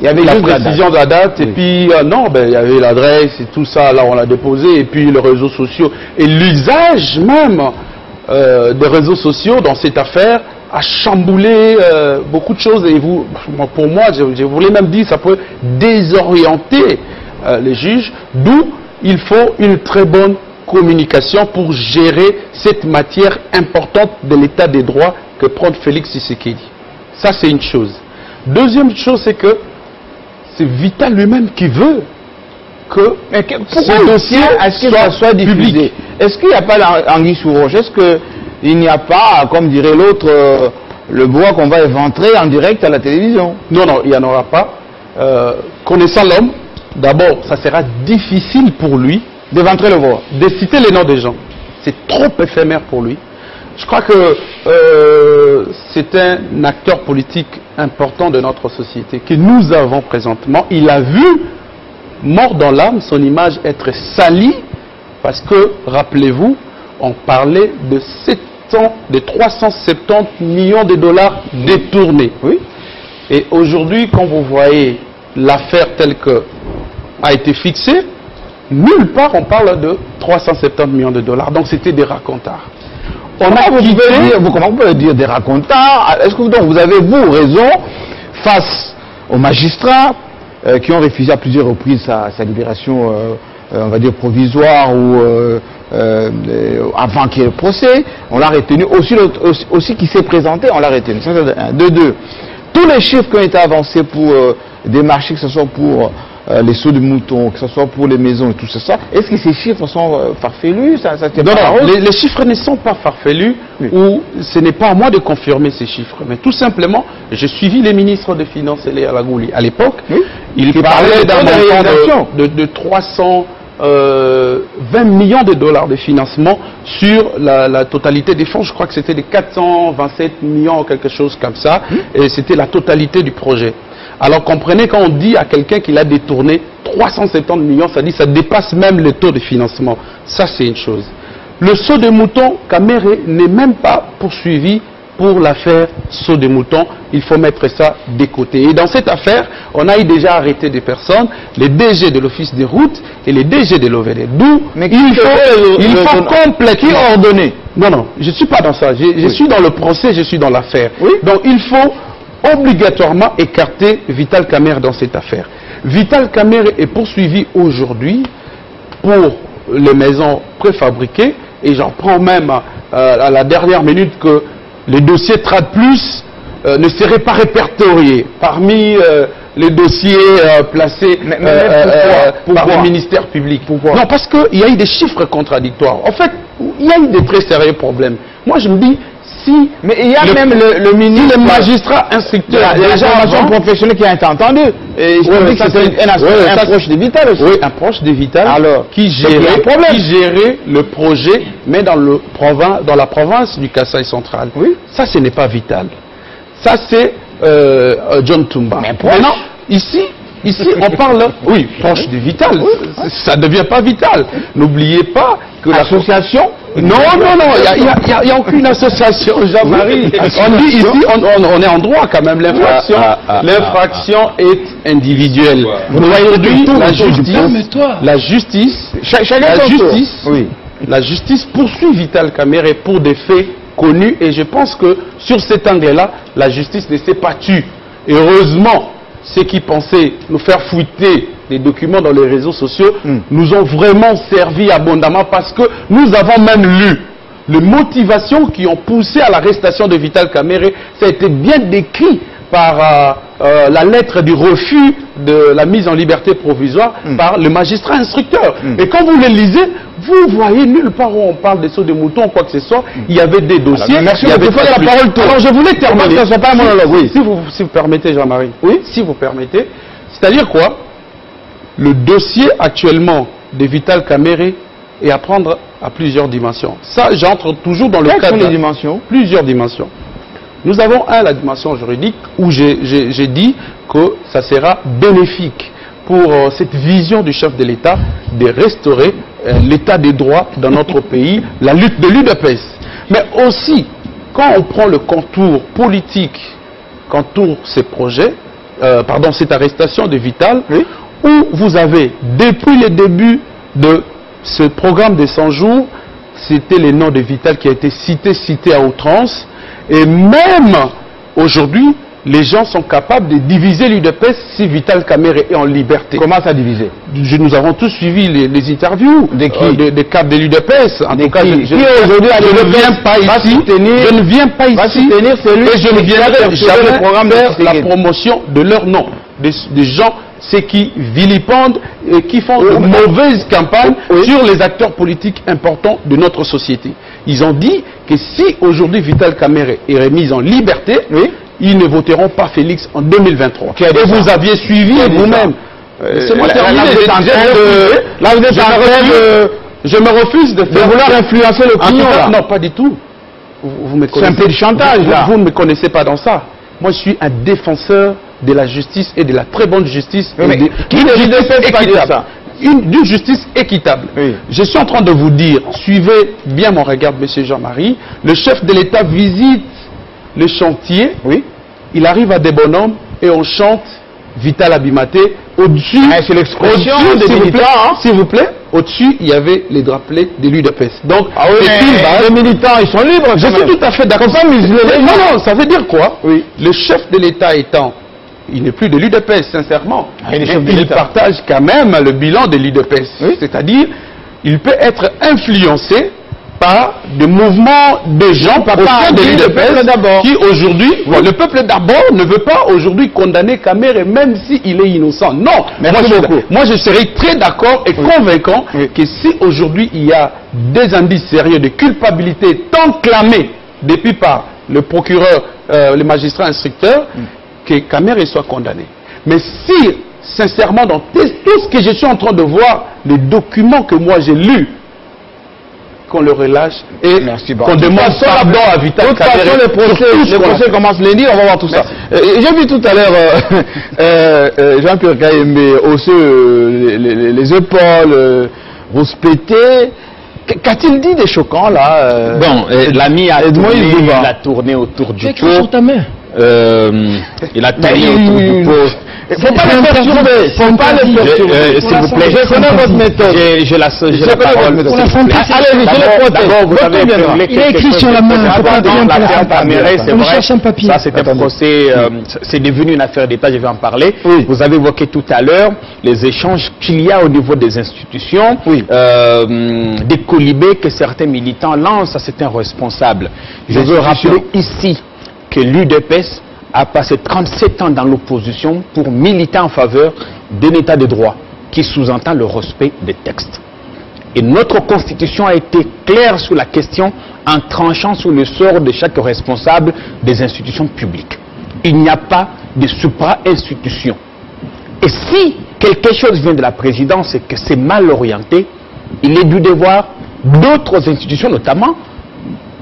Il y avait la juste précision de la date, oui. Et puis non, il y avait l'adresse et tout ça, là on l'a déposé, et puis les réseaux sociaux. Et l'usage même des réseaux sociaux dans cette affaire a chamboulé beaucoup de choses. Et pour moi, je voulais même dire, ça peut désorienter les juges, d'où il faut une très bonne communication pour gérer cette matière importante de l'état des droits que prend Félix Tshisekedi. Ça, c'est une chose. Deuxième chose, c'est que c'est Vital lui-même qui veut que ce dossier soit diffusé. Est-ce qu'il n'y a pas l'anguille sous roche? Est-ce qu'il n'y a pas, comme dirait l'autre, le bois qu'on va éventrer en direct à la télévision? Non, non, il n'y en aura pas. Connaissant l'homme, d'abord, ça sera difficile pour lui d'éventrer le bois, de citer les noms des gens. C'est trop éphémère pour lui. Je crois que c'est un acteur politique important de notre société que nous avons présentement. Il a vu, mort dans l'âme, son image être salie parce que, rappelez-vous, on parlait de 370 millions de dollars détournés. Oui. Et aujourd'hui, quand vous voyez l'affaire telle que a été fixée, nulle part on parle de 370 millions de dollars. Donc c'était des racontars. Comment vous pouvez dire des racontars? Est-ce que vous avez, vous, raison face aux magistrats qui ont refusé à plusieurs reprises sa libération, on va dire provisoire ou avant qu'il y ait le procès? On l'a retenu. Aussi qui s'est présenté, on l'a retenu. Ça, c'est un. De deux, tous les chiffres qui ont été avancés pour des marchés, que ce soit pour les sauts de moutons, que ce soit pour les maisons et tout ça, est-ce que ces chiffres sont farfelus? Non, les chiffres ne sont pas farfelus, oui. Ou ce n'est pas à moi de confirmer ces chiffres, mais tout simplement, j'ai suivi les ministres des Finances et à la Gouli à l'époque, oui. Ils parlaient d'un montant de 320 millions de dollars de financement sur la totalité des fonds. Je crois que c'était des 427 millions ou quelque chose comme ça, et c'était la totalité du projet. Alors comprenez, quand on dit à quelqu'un qu'il a détourné 370 millions, ça dit ça dépasse même le taux de financement. Ça, c'est une chose. Le saut de mouton, Kamerhe n'est même pas poursuivi pour l'affaire saut des moutons, il faut mettre ça de côté. Et dans cette affaire, on a déjà arrêté des personnes, les DG de l'Office des routes et les DG de l'OVD. D'où il faut complètement ordonner. Non, non, je ne suis pas dans ça. Je suis dans le procès, je suis dans l'affaire. Oui. Donc il faut obligatoirement écarter Vital Kamerhe dans cette affaire. Vital Kamerhe est poursuivi aujourd'hui pour les maisons préfabriquées, et j'en prends même à la dernière minute que les dossiers Trad Plus ne seraient pas répertoriés parmi les dossiers placés par le ministère public. Pourquoi? Non, parce qu'il y a eu des chiffres contradictoires. En fait, il y a eu des très sérieux problèmes. Moi, je me dis, si... Mais il y a même le ministre... le magistrat instructeur... Il y a la formation professionnelle qui a été entendue. Et je dis que c'est un proche de Vital aussi. Oui, un proche de Vital. Alors, qui gérait le projet, mais dans la province du Kasaï central. Oui. Ça, ce n'est pas Vital. Ça, c'est John Toumba. Mais maintenant, ici, on parle, oui, proche de Vital, ça ne devient pas Vital. N'oubliez pas que l'association... Non, il n'y a aucune association, Jean-Marie. On dit ici, on est en droit quand même, l'infraction est individuelle. Aujourd'hui, la justice poursuit Vital Kamerhe pour des faits connus, et je pense que sur cet angle-là, la justice ne s'est pas tue. Et heureusement, ceux qui pensaient nous faire fuiter les documents dans les réseaux sociaux nous ont vraiment servi abondamment, parce que nous avons même lu les motivations qui ont poussé à l'arrestation de Vital Kamerhe. Ça a été bien décrit par la lettre du refus de la mise en liberté provisoire par le magistrat instructeur. Et quand vous les lisez, vous voyez nulle part où on parle des sauts de moutons ou quoi que ce soit. Il y avait des dossiers. Alors, merci, il y avait la parole. Alors je voulais terminer. Ça, pas un monologue. Oui. Si vous permettez, Jean-Marie. Oui. Si vous permettez. C'est-à-dire quoi? Le dossier actuellement de Vital Kamerhe est à prendre à plusieurs dimensions. Ça, j'entre toujours dans le cadre. Quelles sont les dimensions? Plusieurs dimensions. Nous avons la dimension juridique où j'ai dit que ça sera bénéfique pour cette vision du chef de l'État de restaurer l'état des droits dans notre pays, la lutte de l'UDPS. Mais aussi, quand on prend le contour politique, qu'entoure ces projets, cette arrestation de Vital, où vous avez, depuis le début de ce programme de 100 jours, c'était le nom de Vital qui a été cité à outrance. Et même aujourd'hui, les gens sont capables de diviser l'UDPS si Vital Kamerhe est en liberté. Comment ça diviser? Nous avons tous suivi les interviews des cadres de l'UDPS. En tout cas, je ne viens pas ici. Je ne viens pas ici. Et je ne viendrai jamais faire la promotion de leur nom. Des gens, c'est qui vilipendent et qui font de mauvaises campagnes sur les acteurs politiques importants de notre société. Ils ont dit que si aujourd'hui Vital Kamerhe est remis en liberté, ils ne voteront pas Félix en 2023. Et vous aviez suivi vous-même. C'est moi terminé. Là, vous êtes en train de... Je me refuse de faire... vouloir influencer l'opinion, là. Non, pas du tout. Vous me connaissez. C'est un peu de chantage, là. Vous ne me connaissez pas dans ça. Moi, je suis un défenseur de la justice et de la très bonne justice. D'une justice équitable. Oui. Je suis en train de vous dire, suivez bien mon regard, monsieur Jean-Marie, le chef de l'État visite le chantier, il arrive à des bonhommes et on chante Vital Abimaté. Au-dessus, c'est l'expression des militants, s'il vous plaît, au-dessus, il y avait les drapelets de l'UDPS. Donc, les militants, ils sont libres. Je suis tout à fait d'accord. Non, ça veut dire quoi? Le chef de l'État étant, il n'est plus de l'UDPS, sincèrement. Il partage quand même le bilan de l'UDPS. C'est-à-dire, il peut être influencé par des mouvements de gens au sein de l'UDPS qui aujourd'hui, le peuple d'abord ne veut pas aujourd'hui condamner Kamerhe même s'il est innocent. Non, moi je serais très d'accord et convaincant que si aujourd'hui il y a des indices sérieux de culpabilité tant clamés depuis par le procureur, le magistrat instructeur, que Kamerhe soit condamné. Mais si, sincèrement, dans tout ce que je suis en train de voir, les documents que moi j'ai lus, qu'on le relâche et qu'on demande pardon à Vital Kamerhe. De toute façon, le procès commence lundi, on va voir tout ça. J'ai vu tout à l'heure Jean-Pierre Kayembe hausser les épaules, rouspéter. Qu'a-t-il dit des choquants là Bon, l'ami a tourné autour du pot. Sur ta main. Il a tourné autour du pot. Faut pas le perturber. Faut pas le perturber. S'il vous plaît, je connais votre méthode. J'ai la parole. Allez-y, je le protège. D'abord, vous avez parlé il est écrit sur la main. Faut pas bien pour la Caméré, c'est vrai. cherche un papier. Ça, c'était un procès. C'est devenu une affaire d'État. Je vais en parler. Oui. Vous avez évoqué tout à l'heure les échanges qu'il y a au niveau des institutions, Oui. des colibés que certains militants lancent à certains responsables. Je veux rappeler ici que l'UDPS a passé 37 ans dans l'opposition pour militer en faveur d'un état de droit qui sous-entend le respect des textes. Et notre constitution a été claire sur la question en tranchant sur le sort de chaque responsable des institutions publiques. Il n'y a pas de supra-institution. Et si quelque chose vient de la présidence et que c'est mal orienté, il est du devoir d'autres institutions, notamment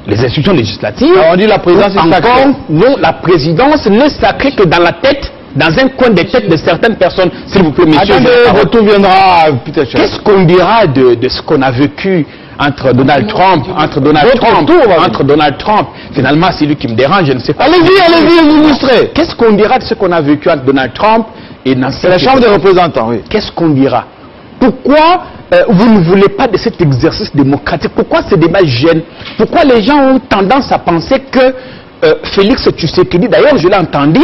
les institutions législatives. Alors on dit la présidence est sacrée. Non, la présidence n'est sacrée que dans la tête, dans un coin des têtes de certaines personnes. S'il vous plaît, messieurs. Attendez, retour viendra, Peter Schiff. Qu'est-ce qu'on dira de ce qu'on a vécu entre Donald Trump, finalement c'est lui qui me dérange, je ne sais pas. Allez-y, illustrez. Qu'est-ce qu'on dira de ce qu'on a vécu entre Donald Trump et Nancy? C'est la Chambre des représentants, oui. Qu'est-ce qu'on dira? Pourquoi vous ne voulez pas de cet exercice démocratique? Pourquoi ces débats gênent? Pourquoi les gens ont tendance à penser que Félix Tshisekedi, d'ailleurs je l'ai entendu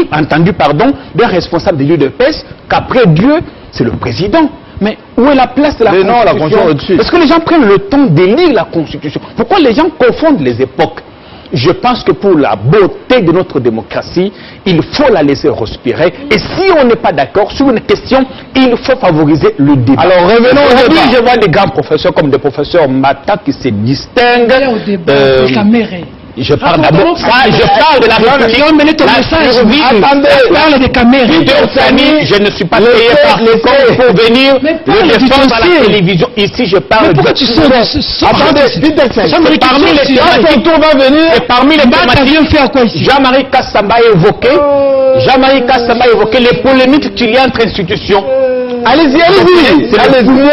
d'un responsable de l'UDPS, qu'après Dieu, c'est le président. Mais où est la place de la Constitution? Non, la Constitution au-dessus. Parce que les gens prennent le temps de lire la Constitution. Pourquoi les gens confondent les époques? Je pense que pour la beauté de notre démocratie, il faut la laisser respirer. Et si on n'est pas d'accord sur une question, il faut favoriser le débat. Alors revenons au débat. Je vois des grands professeurs comme des professeurs Mata qui se distinguent. Au débat de Caméré. Je parle d'abord, je parle de la République. Parle de Caméré. Je ne suis pas payé par le corps pour venir le défendre à la télévision. Ici, je parle de... Pourquoi tu sors de ce... Parmi les thématiques, va venir. Et parmi les thématiques, Jean-Marie Kassamba a évoqué les polémiques qu'il y a entre institutions. Allez-y. Oui,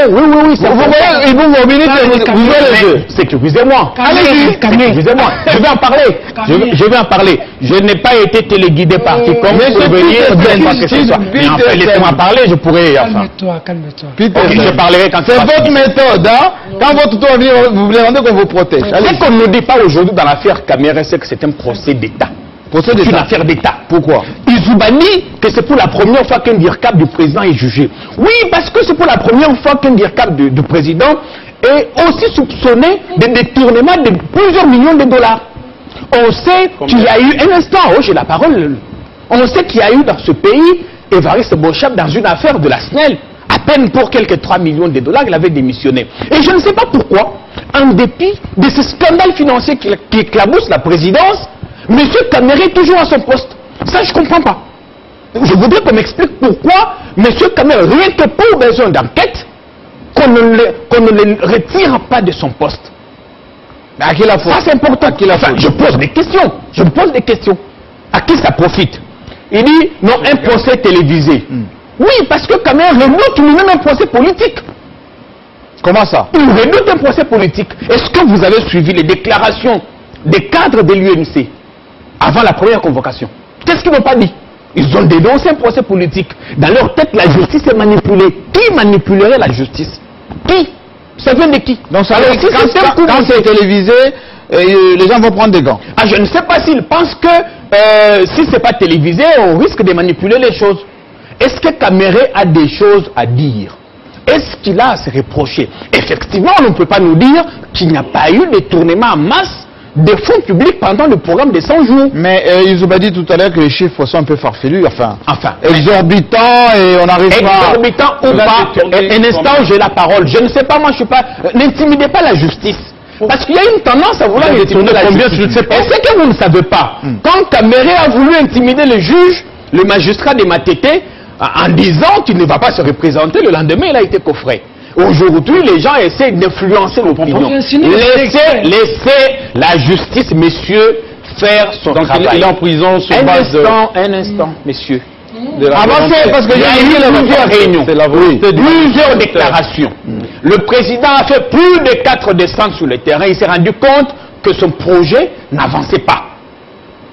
Vous voyez, il vous mobilise, vous jouez le jeu. Sécurisez-moi. Allez-y. Sécurisez-moi. Je vais en parler. Je n'ai pas été téléguidé par quiconque pour venir dire quoi que ce soit. Mais en fait, laissez-moi parler, je pourrais... Calme-toi. Je parlerai quand c'est votre méthode, hein. Quand votre tour vient, vous voulez rendre qu'on vous protège. Ce qu'on ne dit pas aujourd'hui dans l'affaire Caméré, c'est que c'est un procès d'État. C'est une affaire d'État. Pourquoi? Izuba dit que c'est pour la première fois qu'un DIRCAP du président est jugé. Oui, parce que c'est pour la première fois qu'un DIRCAP du président est aussi soupçonné de détournement de plusieurs millions de dollars. On sait qu'il y a eu un instant, j'ai la parole. On sait qu'il y a eu dans ce pays Évariste Bochab dans une affaire de la SNEL. À peine pour quelques 3 millions de dollars, il avait démissionné. Et je ne sais pas pourquoi, en dépit de ce scandale financier qui éclabousse la présidence, M. Caméré est toujours à son poste. Ça, je ne comprends pas. Je voudrais qu'on m'explique pourquoi M. Caméré, rien que pour besoin d'enquête, qu'on ne le retire pas de son poste. Mais à qui la faute? Ça, c'est important. Je pose des questions. À qui ça profite? Il dit, non, un procès télévisé. Oui, parce que Caméré redoute lui-même un procès politique. Comment ça? Il redoute un procès politique. Est-ce que vous avez suivi les déclarations des cadres de l'UMC avant la première convocation? Qu'est-ce qu'ils n'ont pas dit? Ils ont dénoncé un procès politique. Dans leur tête, la justice est manipulée. Qui manipulerait la justice? Qui? Ça vient de qui? Donc ça veut dire que quand c'est télévisé, les gens vont prendre des gants. Ah, je ne sais pas s'ils pensent que si c'est pas télévisé, on risque de manipuler les choses. Est-ce que Caméré a des choses à dire? Est-ce qu'il a à se reprocher? Effectivement, on ne peut pas nous dire qu'il n'y a pas eu de détournement en masse des fonds publics pendant le programme des 100 jours. Mais ils ont dit tout à l'heure que les chiffres sont un peu farfelus, enfin exorbitants, et on n'arrive pas... Exorbitants ou pas, un instant, j'ai la parole. Je ne sais pas, moi je ne suis pas... N'intimidez pas la justice. Parce qu'il y a une tendance à vouloir intimider la justice. Je ne sais pas. Est-ce que vous ne savez pas, quand Caméré a voulu intimider le juge, le magistrat de Matete, en disant qu'il ne va pas se représenter, le lendemain il a été coffré. Aujourd'hui, les gens essaient d'influencer l'opinion. Laissez la justice, messieurs, faire son travail. Il est en prison sur base Un instant, messieurs. Avancez, parce que j'ai eu plusieurs réunions, plusieurs déclarations. Le président a fait plus de 4 descentes sur le terrain. Il s'est rendu compte que son projet n'avançait pas.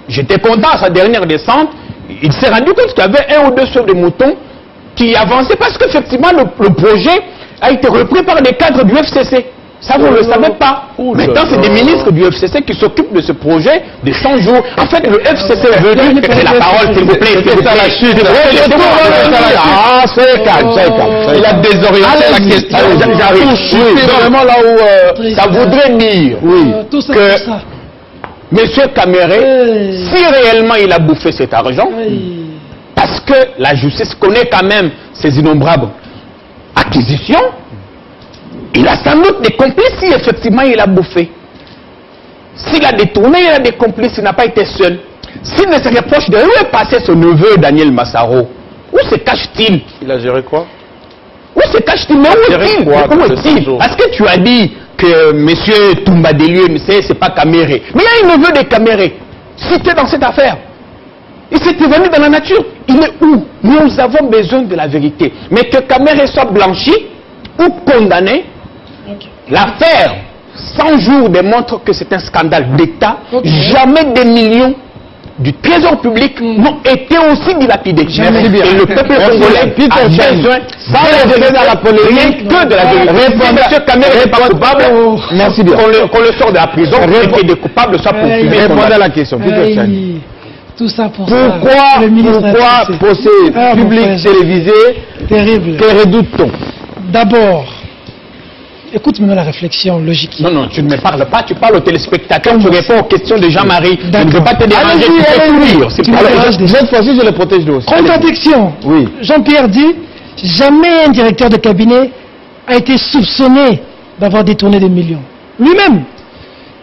J'étais content à sa dernière descente. Il s'est rendu compte qu'il y avait 1 ou 2 sauts de moutons qui avançaient parce qu'effectivement le projet a été repris par des cadres du FCC. Ça, vous ne le savez pas. Maintenant, c'est des ministres du FCC qui s'occupent de ce projet de 100 jours. En fait, le FCC est venu. C'est la parole, s'il vous plaît. Ah, c'est calme, c'est calme. Il a désorienté la question. J'arrive. Vraiment là où ça voudrait dire que M. Caméré, si réellement il a bouffé cet argent, parce que la justice connaît quand même ses innombrables acquisitions, il a sans doute des complices si effectivement il a bouffé. S'il a détourné, il a des complices, il n'a pas été seul. S'il ne se reproche de où est passé son neveu Daniel Massaro, où se cache-t-il? Il a géré quoi? Où se cache-t-il? Mais où est-il? Parce que tu as dit que M. Toumbadelieu, c'est pas Caméré. Mais il y a un neveu de Caméré, cité dans cette affaire. Il s'est évanoui dans la nature. Il est où? Nous avons besoin de la vérité. Mais que Caméré soit blanchi ou condamné, l'affaire 100 jours démontre que c'est un scandale d'État. Jamais des millions du trésor public n'ont été aussi dilapidés. Merci bien. Et le peuple congolais a besoin, sans les dans la polémique, que de la vérité. Si M. Caméré n'est pas coupable, merci bien. Qu'on le sort de la prison et que des coupables soient poursuivis. Répondez à la question. Tout ça pour pourquoi procès public télévisé? Terrible. Que redoute-t-on? D'abord, écoute maintenant la réflexion logique. Non, non, tu ne me parles pas, tu parles aux téléspectateurs, tu réponds aux questions de Jean-Marie. Je ne veux pas te déranger, Cette fois-ci, je le protège de aussi. Contradiction. Oui. Jean-Pierre dit, jamais un directeur de cabinet a été soupçonné d'avoir détourné des millions. Lui-même.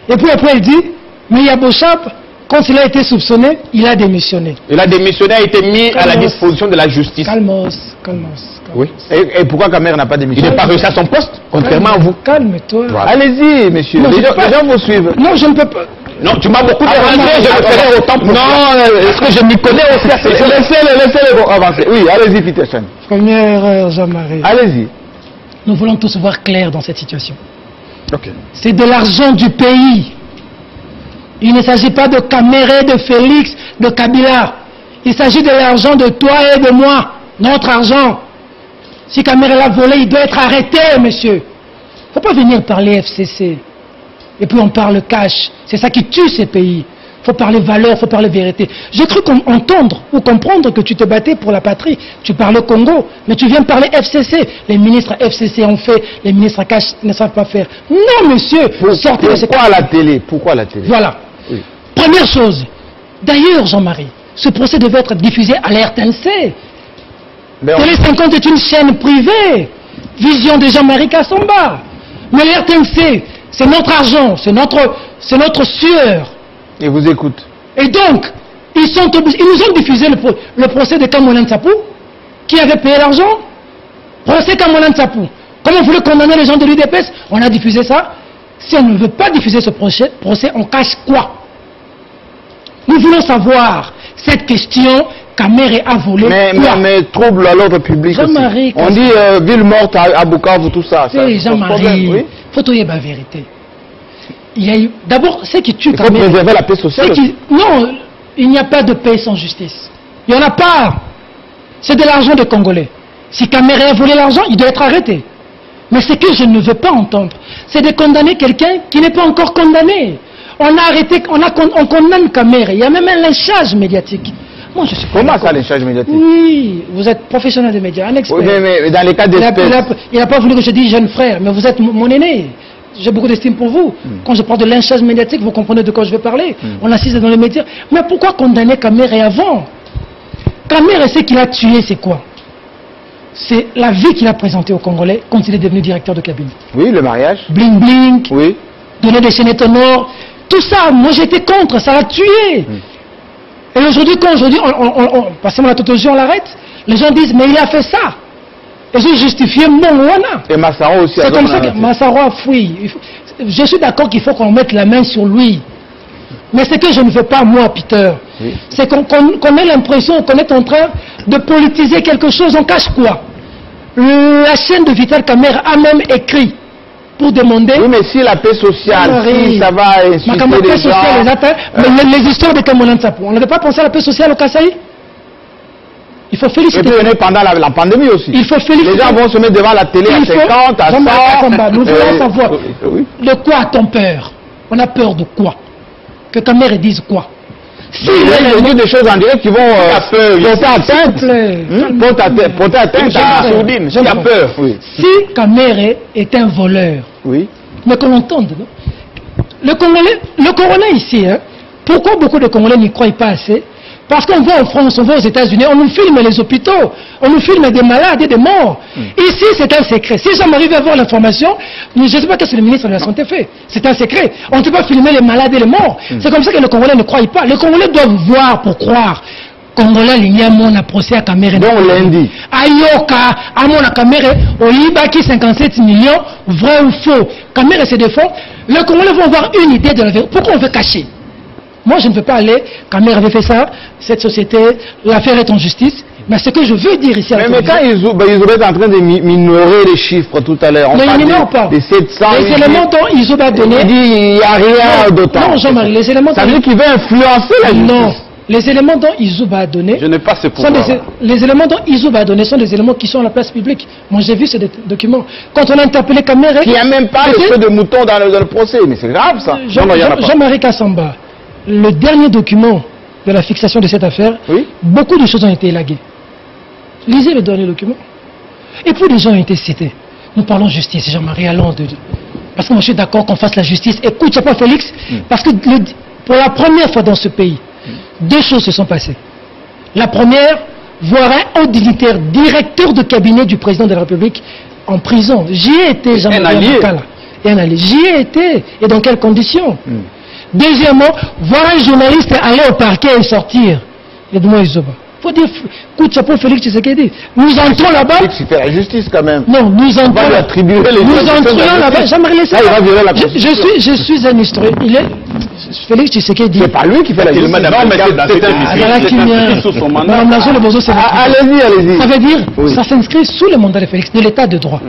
Et puis après, il dit, mais Yabochap, quand il a été soupçonné, il a démissionné. Il a démissionné, a été mis à la disposition de la justice. Calmos. Oui. Et pourquoi Caméré n'a pas démissionné? Il n'est pas réussi à son poste, contrairement à vous. Calme-toi. Voilà. Allez-y, monsieur. Les gens vous suivent. Non, je ne peux pas. Non, tu m'as beaucoup dérangé, je le ferai autant pour non, est-ce que je m'y connais aussi à laissez-les avancer. Oui, allez-y, Peter Chan. Première erreur, Jean-Marie. Allez-y. Nous voulons tous voir clair dans cette situation. Ok. C'est de l'argent du pays. Il ne s'agit pas de Caméré, de Félix, de Kabila. Il s'agit de l'argent de toi et de moi. Notre argent. Si Caméré l'a volé, il doit être arrêté, monsieur. Il ne faut pas venir parler FCC. Et puis on parle cash. C'est ça qui tue ces pays. Il faut parler valeur, il faut parler vérité. J'ai cru entendre ou comprendre que tu te battais pour la patrie. Tu parles Congo, mais tu viens parler FCC. Les ministres FCC ont fait, les ministres cash ne savent pas faire. Non, monsieur. Pourquoi la télé? Pourquoi la télé? Voilà. Oui. Première chose. D'ailleurs, Jean-Marie, ce procès devait être diffusé à la RTNC. Télé 50 est une chaîne privée. Vision de Jean-Marie Kassomba. Mais la RTNC, c'est notre argent, c'est notre sueur. Et vous écoute. Et donc, ils nous ont diffusé le procès de Kamoulan Tsapou, qui avait payé l'argent. Procès Kamoulan Tsapou. Comme on voulait condamner les gens de l'UDPS, on a diffusé ça. Si on ne veut pas diffuser ce procès, on cache quoi? Nous voulons savoir cette question. Caméré a volé. Mais trouble à l'ordre public. Jean-Marie. On dit ville morte à Bukavu, tout ça. C'est Jean-Marie. Oui? Faut trouver la vérité. Il y a eu. D'abord, ce qui tue Caméré. Il faut préserver la paix sociale. Non, il n'y a pas de paix sans justice. Il n'y en a pas. C'est de l'argent des Congolais. Si Caméré a volé l'argent, il doit être arrêté. Mais ce que je ne veux pas entendre, c'est de condamner quelqu'un qui n'est pas encore condamné. On a arrêté, on condamne Caméré. Il y a même un lynchage médiatique. Moi, je suis pas. Comment ça, lynchage médiatique? Oui, vous êtes professionnel des médias, un expert. Oui, mais dans les cas d'espèce. Il n'a pas voulu que je dise jeune frère, mais vous êtes mon aîné. J'ai beaucoup d'estime pour vous. Quand je parle de lynchage médiatique, vous comprenez de quoi je veux parler. On assiste dans les médias. Mais pourquoi condamner Caméré avant? Caméré, ce qu'il a tué, c'est quoi? C'est la vie qu'il a présentée aux Congolais quand il est devenu directeur de cabinet. Oui, le mariage. Bling bling. Oui. Donner des chaînettes au nord. Tout ça, moi j'étais contre, ça l'a tué. Et aujourd'hui, passez-moi la tautologie, on l'arrête, les gens disent, mais il a fait ça. Et j'ai justifié mon Wana. Et Massaro aussi. C'est comme ça que Massaro a fui. Je suis d'accord qu'il faut qu'on mette la main sur lui. Mais ce que je ne veux pas, moi, Peter, c'est qu'on ait l'impression qu'on est en train de politiser quelque chose, on cache quoi? La chaîne de Vital Kamerhe a même écrit pour demander... Oui, mais si la paix sociale, si ça va insulter les gens... Mais les histoires de Kamolan Tsapou, on n'avait pas pensé à la paix sociale au Kasaï? Il faut féliciter. Et puis pendant la pandémie aussi. Il faut féliciter. Les gens vont se mettre devant la télé à 50, à 100... Nous voulons savoir, de quoi a-t-on peur? On a peur de quoi? Que Kamerhe dise quoi? Si il y a des choses en direct qui vont porter atteinte à Soudine. Qui a peur? Si Kamerhe est un voleur, oui. Mais qu'on l'entende, non? Le Congolais ici, hein, pourquoi beaucoup de Congolais n'y croient pas assez? Parce qu'on va en France, on va aux États-Unis, on nous filme les hôpitaux, on nous filme des malades et des morts. Ici, c'est un secret. Si j'en arrive à avoir l'information, je ne sais pas qu'est-ce que le ministre de la Santé fait. C'est un secret. On ne peut pas filmer les malades et les morts. C'est comme ça que les Congolais ne croient pas. Les Congolais doivent voir pour croire. Congolais, l'Ignamon a procès à Kamerhe. Donc lundi. Ayoka, Amon à Kamerhe, Olibaki 57 millions, vrai ou faux. Kamerhe se défend. Les Congolais vont avoir une idée de la vérité. Pourquoi on veut cacher? Moi, je ne veux pas aller, Kamerhe avait fait ça, cette société, l'affaire est en justice. Mais ce que je veux dire ici... Mais quand ils sont en train de minorer les chiffres tout à l'heure, on parle des 700... Les éléments dont Izoba a donné... Il dit il n'y a rien d'autant. Non, Jean-Marie, les éléments... Ça veut dire qu'il veut influencer la justice. Non, les éléments dont Izoba a donné... Je n'ai pas ce pouvoir. Les éléments dont Izoba a donné sont des éléments qui sont à la place publique. Moi, j'ai vu ces documents. Quand on a interpellé Kamerhe... Il n'y a même pas le feu de mouton dans le procès, mais c'est grave ça. Jean-Marie Kassamba, le dernier document de la fixation de cette affaire, beaucoup de choses ont été élaguées. Lisez le dernier document. Et puis des gens ont été cités. Nous parlons justice, Jean-Marie, allons de... Parce que moi je suis d'accord qu'on fasse la justice. Écoute, c'est pas Félix, parce que pour la première fois dans ce pays, deux choses se sont passées. La première, voir un haut dignitaire, directeur de cabinet du président de la République en prison. J'y ai été, Jean-Marie Makala. Et un allié. J'y ai été. Et dans quelles conditions? Deuxièmement, voir un journaliste aller au parquet et sortir. Aide-moi, Izoba. Il faut dire, coup de chapeau Félix Tshisekedi. Nous entrons là-bas. Félix, il fait la justice quand même. Non, nous entrons. On va lui attribuer les nous entrons là-bas. J'aimerais laisser. Je suis un historien. Félix Tshisekedi. C'est pas lui qui fait la justice. Non, mais c'est sous son mandat. Allez-y, allez-y. Ça veut dire, ça s'inscrit sous le mandat de Félix, de l'état de droit.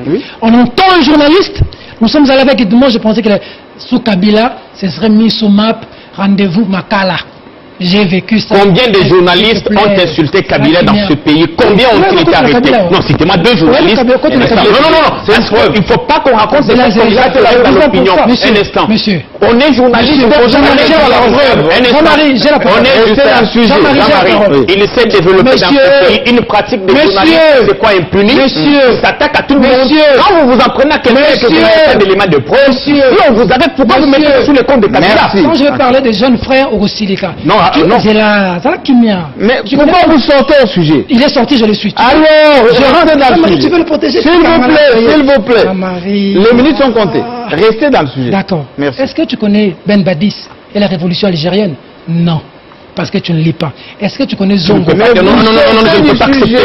On entend un journaliste. Nous sommes allés avec moi, je pensais que sous Kabila, ce serait mis sous map, rendez-vous Makala. J'ai vécu ça. Combien de journalistes ont insulté Kabila dans ce pays? Combien ont-ils été arrêtés? Non, citez-moi deux journalistes. Non, il ne faut pas qu'on raconte ces choses comme ça dans l'opinion. Un instant. Monsieur. On est journaliste. Jean-Marie, j'ai la parole. On est juste un sujet. Jean-Marie, il essaie de développer dans ce pays une pratique de journalisme. C'est quoi impuni? Il s'attaque à tout le monde. Quand vous vous en prenez à quelqu'un que vous n'avez pas d'éléments de preuve, si on vous arrête, pourquoi vous mettez sous les comptes de Kabila? Quand je vais parler des jeunes frères au Silika. Non. C'est là, mais pourquoi vous sortez au sujet? Il est sorti, je le suis. Alors, je rentre dans le sujet. Tu veux le protéger? S'il vous plaît. Les minutes sont comptées. Restez dans le sujet. D'accord. Merci. Est-ce que tu connais Ben Badis et la révolution algérienne? Non. Parce que tu ne lis pas. Est-ce que tu connais Zongo? Non, je ne peux pas accepter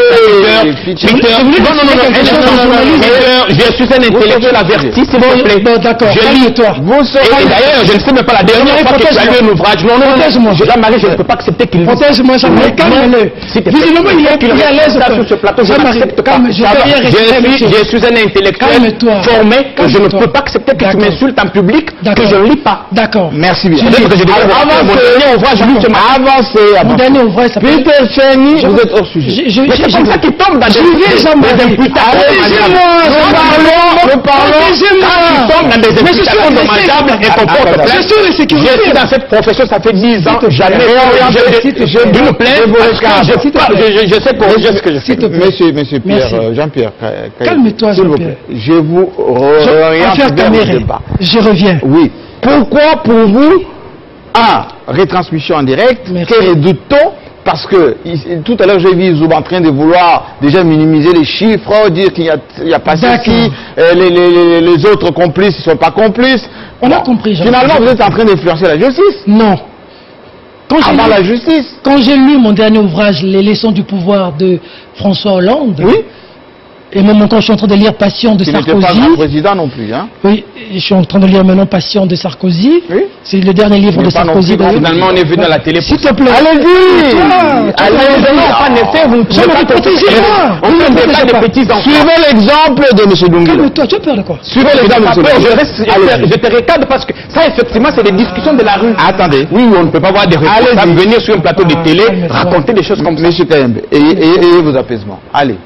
je suis un intellectuel averti, s'il vous plaît. D'accord, calme-toi. Et d'ailleurs, je ne sais même pas la dernière fois que tu as lu un ouvrage. Non, Jean-Marie, je ne peux pas accepter qu'il... Protège-moi, Jean-Marie, calme-le. Visiblement, il est à l'aise sur ce plateau. Je n'accepte pas. Je suis un intellectuel formé. Je ne peux pas accepter que tu m'insultes en public, que je ne lis pas. D'accord. Merci bien. Avancez. Mon dernier ouvrage s'appelle... Peter Cheni, vous êtes hors sujet. C'est comme ça qu'il tombe dans des imputations dommageables et qu'on porte plainte. Je suis dans cette profession, ça fait 10 ans, jamais je me plains, je sais ce que je fais. Monsieur Pierre, Jean-Pierre, calme-toi, Jean-Pierre. Je vous oriente vers le débat. Je reviens. Oui. Pourquoi pour vous retransmission en direct, que redoute-t-on? Parce que tout à l'heure j'ai vu Zouba en train de vouloir déjà minimiser les chiffres, dire qu'il n'y a pas ceci, les autres complices ne sont pas complices. On a compris. Finalement, vous êtes en train d'influencer la justice? Non. Avant la justice. Quand j'ai lu mon dernier ouvrage, Les leçons du pouvoir de François Hollande, Et même encore, je suis en train de lire Passion de Sarkozy. Qui n'était pas grand président non plus, hein? Oui, je suis en train de lire maintenant Passion de Sarkozy. Oui. C'est le dernier livre de Sarkozy. Finalement, on est venu à la télé. S'il te plaît. Allez-y! Allez-y! En effet, vous ne pouvez pas protéger. On ne peut pas des petits enfants. Suivez l'exemple de M. Dungila. Calme-toi, tu as peur de quoi? Suivez l'exemple de M. Dungila. Je te recadre parce que ça, effectivement, c'est des discussions de la rue. Attendez. Oui, on ne peut pas voir des responsables venir sur un plateau de télé raconter des choses comme ça. Monsieur Kayembe, ayez vos apaisements. Allez.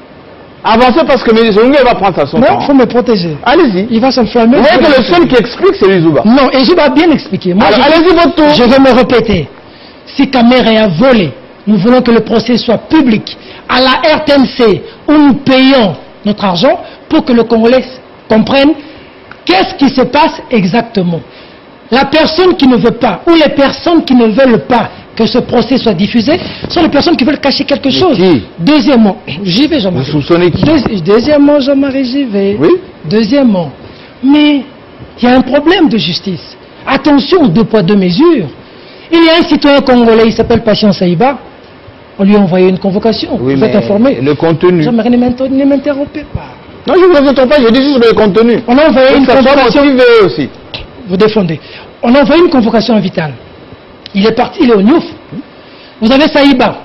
Avancez parce que M. Dungila va prendre son temps. Non, il faut me protéger. Allez-y. Il va s'enflammer. Vous voyez que le seul qui explique, c'est Lizouba. Non, et je vais bien expliquer. Moi, allez-y votre tour. Je vais me répéter. Si Kamere a volé, nous voulons que le procès soit public. À la RTNC, où nous payons notre argent pour que le Congolais comprenne qu'est-ce qui se passe exactement. La personne qui ne veut pas, ou les personnes qui ne veulent pas que ce procès soit diffusé, sont les personnes qui veulent cacher quelque chose. Qui? Deuxièmement, j'y vais Jean-Marie. Vous soupçonnez qui? Deuxièmement, Jean-Marie, j'y vais. Oui. Deuxièmement, mais il y a un problème de justice. Attention aux 2 poids 2 mesures. Il y a un citoyen congolais, il s'appelle Patient Saïba. On lui a envoyé une convocation. Oui, vous êtes informé. Le contenu. Jean-Marie, ne m'interrompez pas. Non, je ne vous entends pas, je dis juste le contenu. On a envoyé une convocation. Aussi. Vous défendez. On a envoyé une convocation à Vital. Il est parti, il est au Niouf. Vous avez Saïba.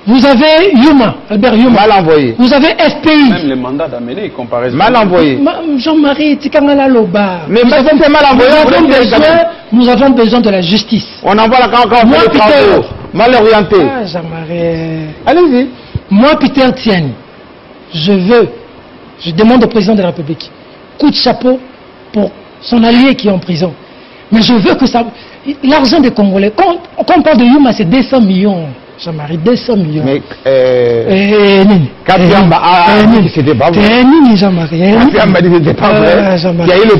Vous avez Yuma, Albert Yuma. Mal envoyé. Vous avez FPI. Même les mandats d'amener comparaison. Mal envoyé. Jean-Marie, Tikangala Loba. Mais c'est mal envoyé. Nous avons besoin de la justice. On envoie la quand on fait les travaux. Mal orienté. Ah, Jean-Marie. Allez-y. Moi, Peter Tienne, je demande au président de la République, coup de chapeau pour son allié qui est en prison. Mais je veux que ça... L'argent des Congolais, quand on parle de Yuma, c'est 200 millions. Jean-Marie, 200 millions. Mais, c'était pas vrai. Jean-Marie. Kapiamba dit que c'était pas vrai. Il y a eu le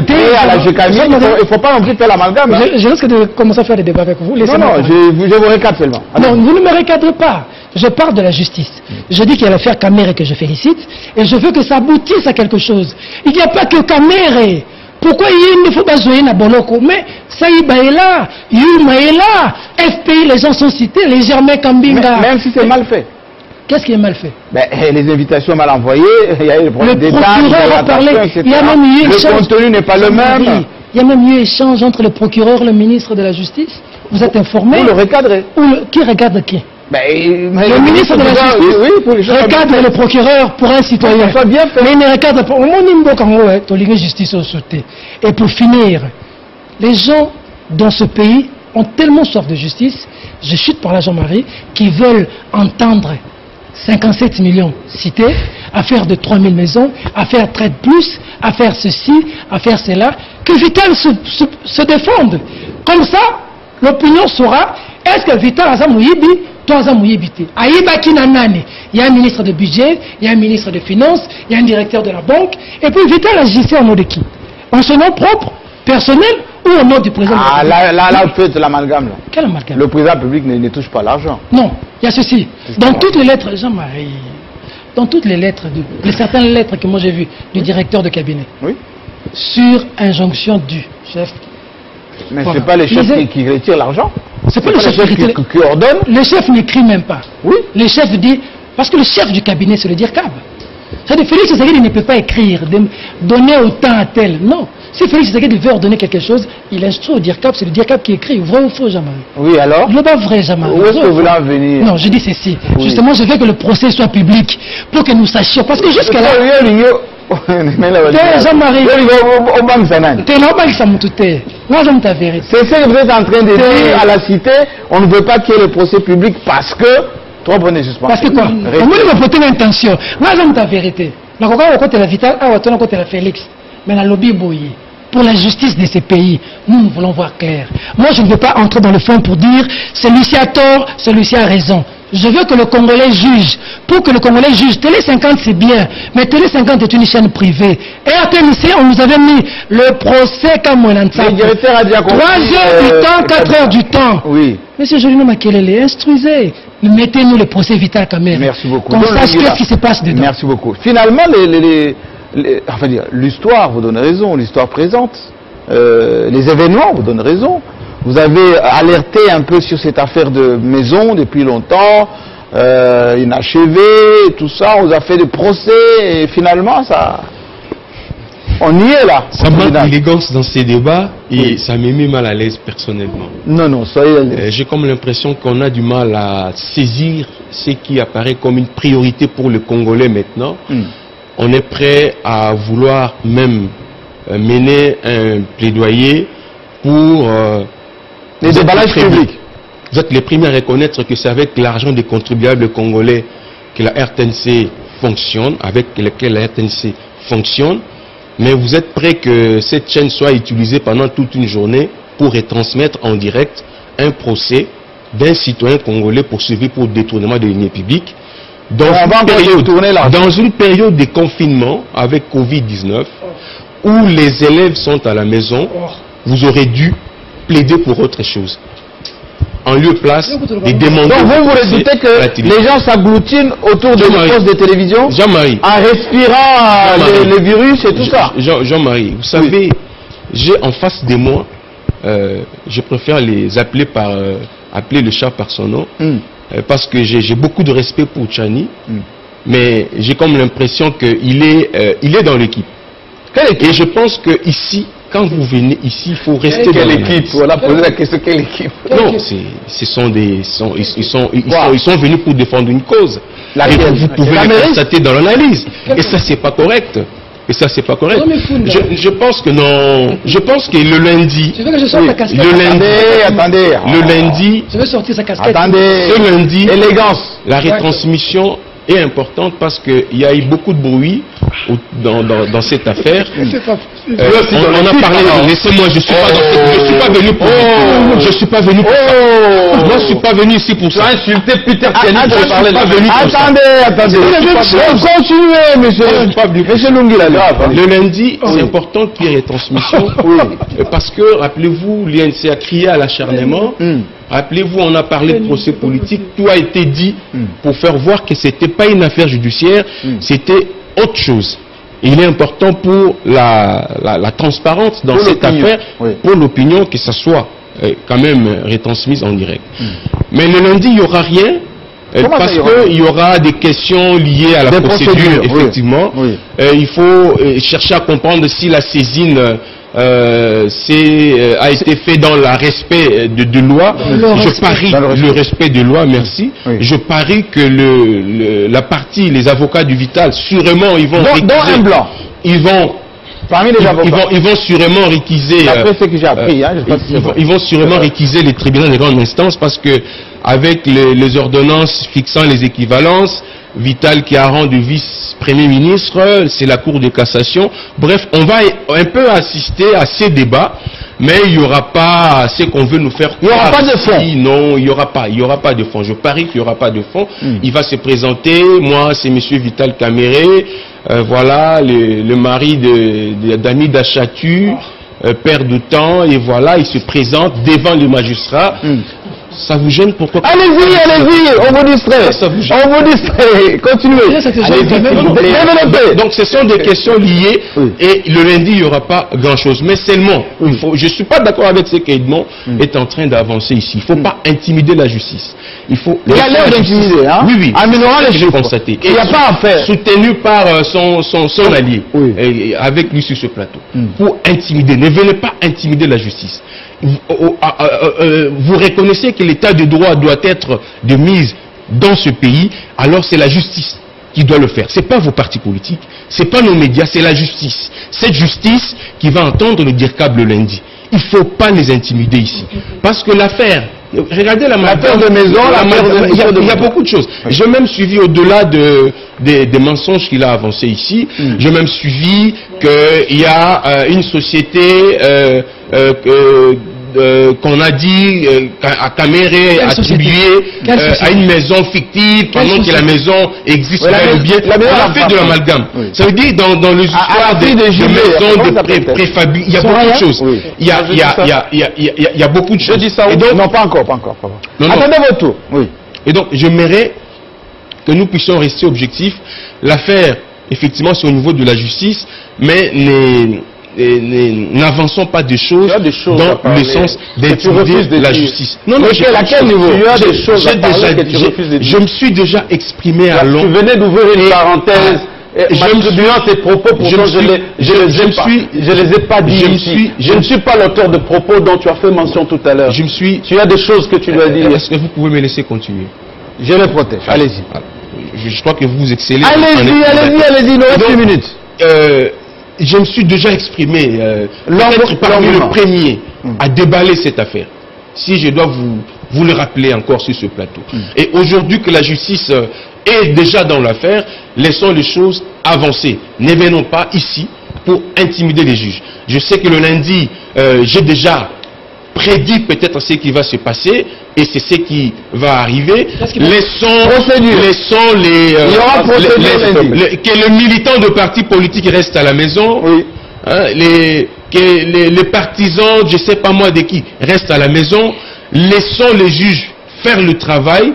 prêt à la GKMI. Il ne faut pas non plus faire l'amalgame. Je risque de commencer à faire des débats avec vous. Non, je vous recadre seulement. Non, vous ne me recadrez pas. Je parle de la justice. Je dis qu'il y a l'affaire Kamere que je félicite. Et je veux que ça aboutisse à quelque chose. Il n'y a pas que Kamere. Pourquoi il ne faut pas jouer na Boloko? Mais Saïba est là, Yuma est là, FPI, les gens sont cités, les Germain Kambinga. Même si c'est mal fait. Qu'est-ce qui est mal fait? Les invitations mal envoyées, il y a eu le problème des dates, procureur a parlé, il y a même eu échange. Le contenu n'est pas le même. Il y a même eu échange entre le procureur et le ministre de la Justice. Vous êtes informé? Vous le recadrez. Qui regarde qui? Le ministre de la Justice recadre le procureur pour un citoyen. Bien fait. Mais il ne recadre pas. Au moins, justice au sauté. Et pour finir, les gens dans ce pays ont tellement soif de justice, je chute par là Jean-Marie, qui veulent entendre 57 millions cités, à faire de 3000 maisons, à faire traite plus, à faire ceci, à faire cela, que Vital se défende. Comme ça, l'opinion saura, est-ce que Vital a Zamouyibi, toi Zamouyibi Aïbaki Nanane, il y a un ministre de budget, il y a un ministre de finances, il y a un directeur de la banque, et puis Vital agissait en nom de qui? En son nom propre, personnel, ou au nom du président? Ah, là, vous faites l'amalgame. Quel amalgame? Le président public ne touche pas l'argent. Non, il y a ceci. Dans toutes les lettres, Jean-Marie, dans toutes les lettres, certaines lettres que moi j'ai vues du directeur de cabinet, oui, sur injonction du chef. Mais voilà. C'est pas les chefs qui retirent l'argent. C'est pas le chef qui ordonne. Le chef n'écrit même pas. Oui. Le chef dit, parce que le chef du cabinet c'est le DIRCAB. C'est-à-dire Félix Tshisekedi ne peut pas écrire, donner autant à tel. Non. Si Félix Tshisekedi veut ordonner quelque chose, il instruit au DIRCAB, c'est le DIRCAB qui écrit. Vrai ou faux, Jean-Marie? Oui, alors? Il n'est pas vrai, Jean-Marie. Où est-ce que vous voulez en venir? Non, je dis ceci. Oui. Justement, je veux que le procès soit public, pour que nous sachions. Parce que jusqu'à là... Jean-Marie, c'est ce que vous êtes en train de dire à la cité. On ne veut pas qu'il y ait le procès public parce que... Parce que quoi? Comment il va porter l'intention? Moi, j'aime ta vérité. La côté la Vital, la côté la Félix. Mais la lobby bouillie. Pour la justice de ces pays, nous voulons voir clair. Moi, je ne veux pas entrer dans le fond pour dire celui-ci a tort, celui-ci a raison. Je veux que le Congolais juge. Pour que le Congolais juge, Télé 50 c'est bien, mais Télé 50 est une chaîne privée. Et à TNC, on nous avait mis le procès comme on a 3 heures du temps, 4 heures du temps. Oui. Monsieur Jolino Makelele, instruisez. Mettez-nous le procès Vital quand même. Merci beaucoup. Qu'on sache qu'est-ce qui se passe dedans. Merci beaucoup. Finalement, enfin, l'histoire vous donne raison, l'histoire présente. Les événements vous donnent raison. Vous avez alerté un peu sur cette affaire de maison depuis longtemps, inachevée, tout ça, on nous a fait des procès, et finalement, ça... On y est là. Ça manque d'élégance dans ces débats et ça me met mal à l'aise personnellement. Non, non, soyez à l'aise. J'ai comme l'impression qu'on a du mal à saisir ce qui apparaît comme une priorité pour le Congolais maintenant. On est prêt à vouloir même mener un plaidoyer pour les déballages publics. Vous êtes les premiers à reconnaître que c'est avec l'argent des contribuables congolais que la RTNC fonctionne, avec lequel la RTNC fonctionne. Mais vous êtes prêt que cette chaîne soit utilisée pendant toute une journée pour retransmettre en direct un procès d'un citoyen congolais poursuivi pour détournement de deniers publics dans une période de confinement avec Covid-19 où les élèves sont à la maison. Vous aurez dû plaider pour autre chose. En lieu place des demandes. Donc vous redoutez que les gens s'agglutinent autour de postes de télévision Jean-Marie, en respirant les virus et tout ça. Jean-Marie, vous savez, j'ai en face de moi, je préfère les appeler appeler le chat par son nom, parce que j'ai beaucoup de respect pour Tchani, mais j'ai comme l'impression qu'il est dans l'équipe. Et je pense que ici, quand vous venez ici, il faut rester dans l'équipe. Voilà, poser la question, quelle équipe? Non, ils sont venus pour défendre une cause. Et vous pouvez le constater dans l'analyse. Et ça, c'est pas correct. Et ça, c'est pas correct. Je pense que non. Je pense que le lundi. Tu veux que je sorte ta casquette? Attendez. Le lundi. Je veux sortir sa casquette. Attendez. Ce lundi. Élégance. La retransmission est importante parce qu'il y a eu beaucoup de bruit dans cette affaire. On a parlé, laissez-moi, je suis pas venu pour je suis pas venu pour ça. Moi, je suis pas venu ici pour ça. Tu as insulté Peter Tiani, je suis pas venu pour ça. Attendez. Continuez, monsieur Lungi, là. Le lundi, c'est important qu'il y ait retransmission. Parce que, rappelez-vous, l'INC a crié à l'acharnement. Rappelez-vous, on a parlé de procès politique. Tout a été dit pour faire voir que c'était pas une affaire judiciaire, c'était autre chose. Il est important pour la transparence dans cette affaire, pour l'opinion, que ça soit quand même retransmise en direct. Mais le lundi, il n'y aura rien, parce qu'il y aura des questions liées à la procédure, effectivement. Il faut chercher à comprendre si la saisine a été fait dans le respect de loi. Je parie le respect de loi, merci. Je parie que les avocats du Vital, sûrement, ils vont ils vont sûrement réquiser. Après ce que j'ai appris, ils vont sûrement réquiser les tribunaux de grande instance parce que avec les ordonnances fixant les équivalences, Vital qui a rendu vice-premier ministre, c'est la Cour de cassation. Bref, on va un peu assister à ces débats, mais il n'y aura pas ce qu'on veut nous faire. Il n'y aura pas de fond. Non, il n'y aura pas de fond. Je parie qu'il n'y aura pas de fond. Il va se présenter. Moi, c'est monsieur Vital Kamere, voilà, le mari d'Ami Dachatu, père de temps, et voilà, il se présente devant les magistrats. Ça vous gêne? Pourquoi? Allez-y, on vous distrait. On vous distrait. Continuez. Développez. Donc ce sont des questions liées et le lundi il n'y aura pas grand-chose. Mais seulement, je ne suis pas d'accord avec ce qu'Edmond est en train d'avancer ici. Il ne faut pas intimider la justice. Il a l'air d'intimider, hein? Oui. Améliorant les chiffres. Constaté. Il n'y a pas à faire. Soutenu par son allié, avec lui sur ce plateau. Pour intimider. Ne venez pas intimider la justice. Vous reconnaissez que l'état de droit doit être de mise dans ce pays, alors c'est la justice qui doit le faire. Ce n'est pas vos partis politiques, ce n'est pas nos médias, c'est la justice. Cette justice qui va entendre le DIRCAB le lundi. Il ne faut pas les intimider ici. Parce que l'affaire, regardez l'affaire de maison, il y a beaucoup de choses. J'ai même suivi au-delà des mensonges qu'il a avancés ici, j'ai même suivi qu'il y a une société qu'on a dit à Kamere attribuée à une maison fictive pendant que la maison existe bien. On a fait de l'amalgame. Ça veut dire dans les histoires de maisons de préfabriquées, il y a beaucoup de choses. Il y a beaucoup de choses. Je dis ça. Non, pas encore. Attendez votre tour. Et donc j'aimerais que nous puissions rester objectifs. L'affaire, effectivement, c'est au niveau de la justice, mais n'avançons pas de choses dans le sens d'intimider la justice. Non, non, à quel niveau? Je me suis déjà exprimé à long. Tu venais d'ouvrir une parenthèse. M'attribuant tes propos, pourtant je les ai pas dit ici. Je ne suis pas l'auteur de propos dont tu as fait mention tout à l'heure. Tu as des choses que tu dois dire. Est-ce que vous pouvez me laisser continuer? Je le protège. Allez-y. Je crois que vous excellez. Allez-y, il nous reste 1 minute. Je me suis déjà exprimé, peut-être parmi le premier à déballer cette affaire. Si je dois vous le rappeler encore sur ce plateau. Et aujourd'hui que la justice est déjà dans l'affaire, laissons les choses avancer. Ne venons pas ici pour intimider les juges. Je sais que le lundi, j'ai déjà prédit peut-être ce qui va se passer et c'est ce qui va arriver. Laissons que le militant de parti politique reste à la maison. Oui. Hein, les partisans, je ne sais pas moi de qui, restent à la maison. Laissons les juges faire le travail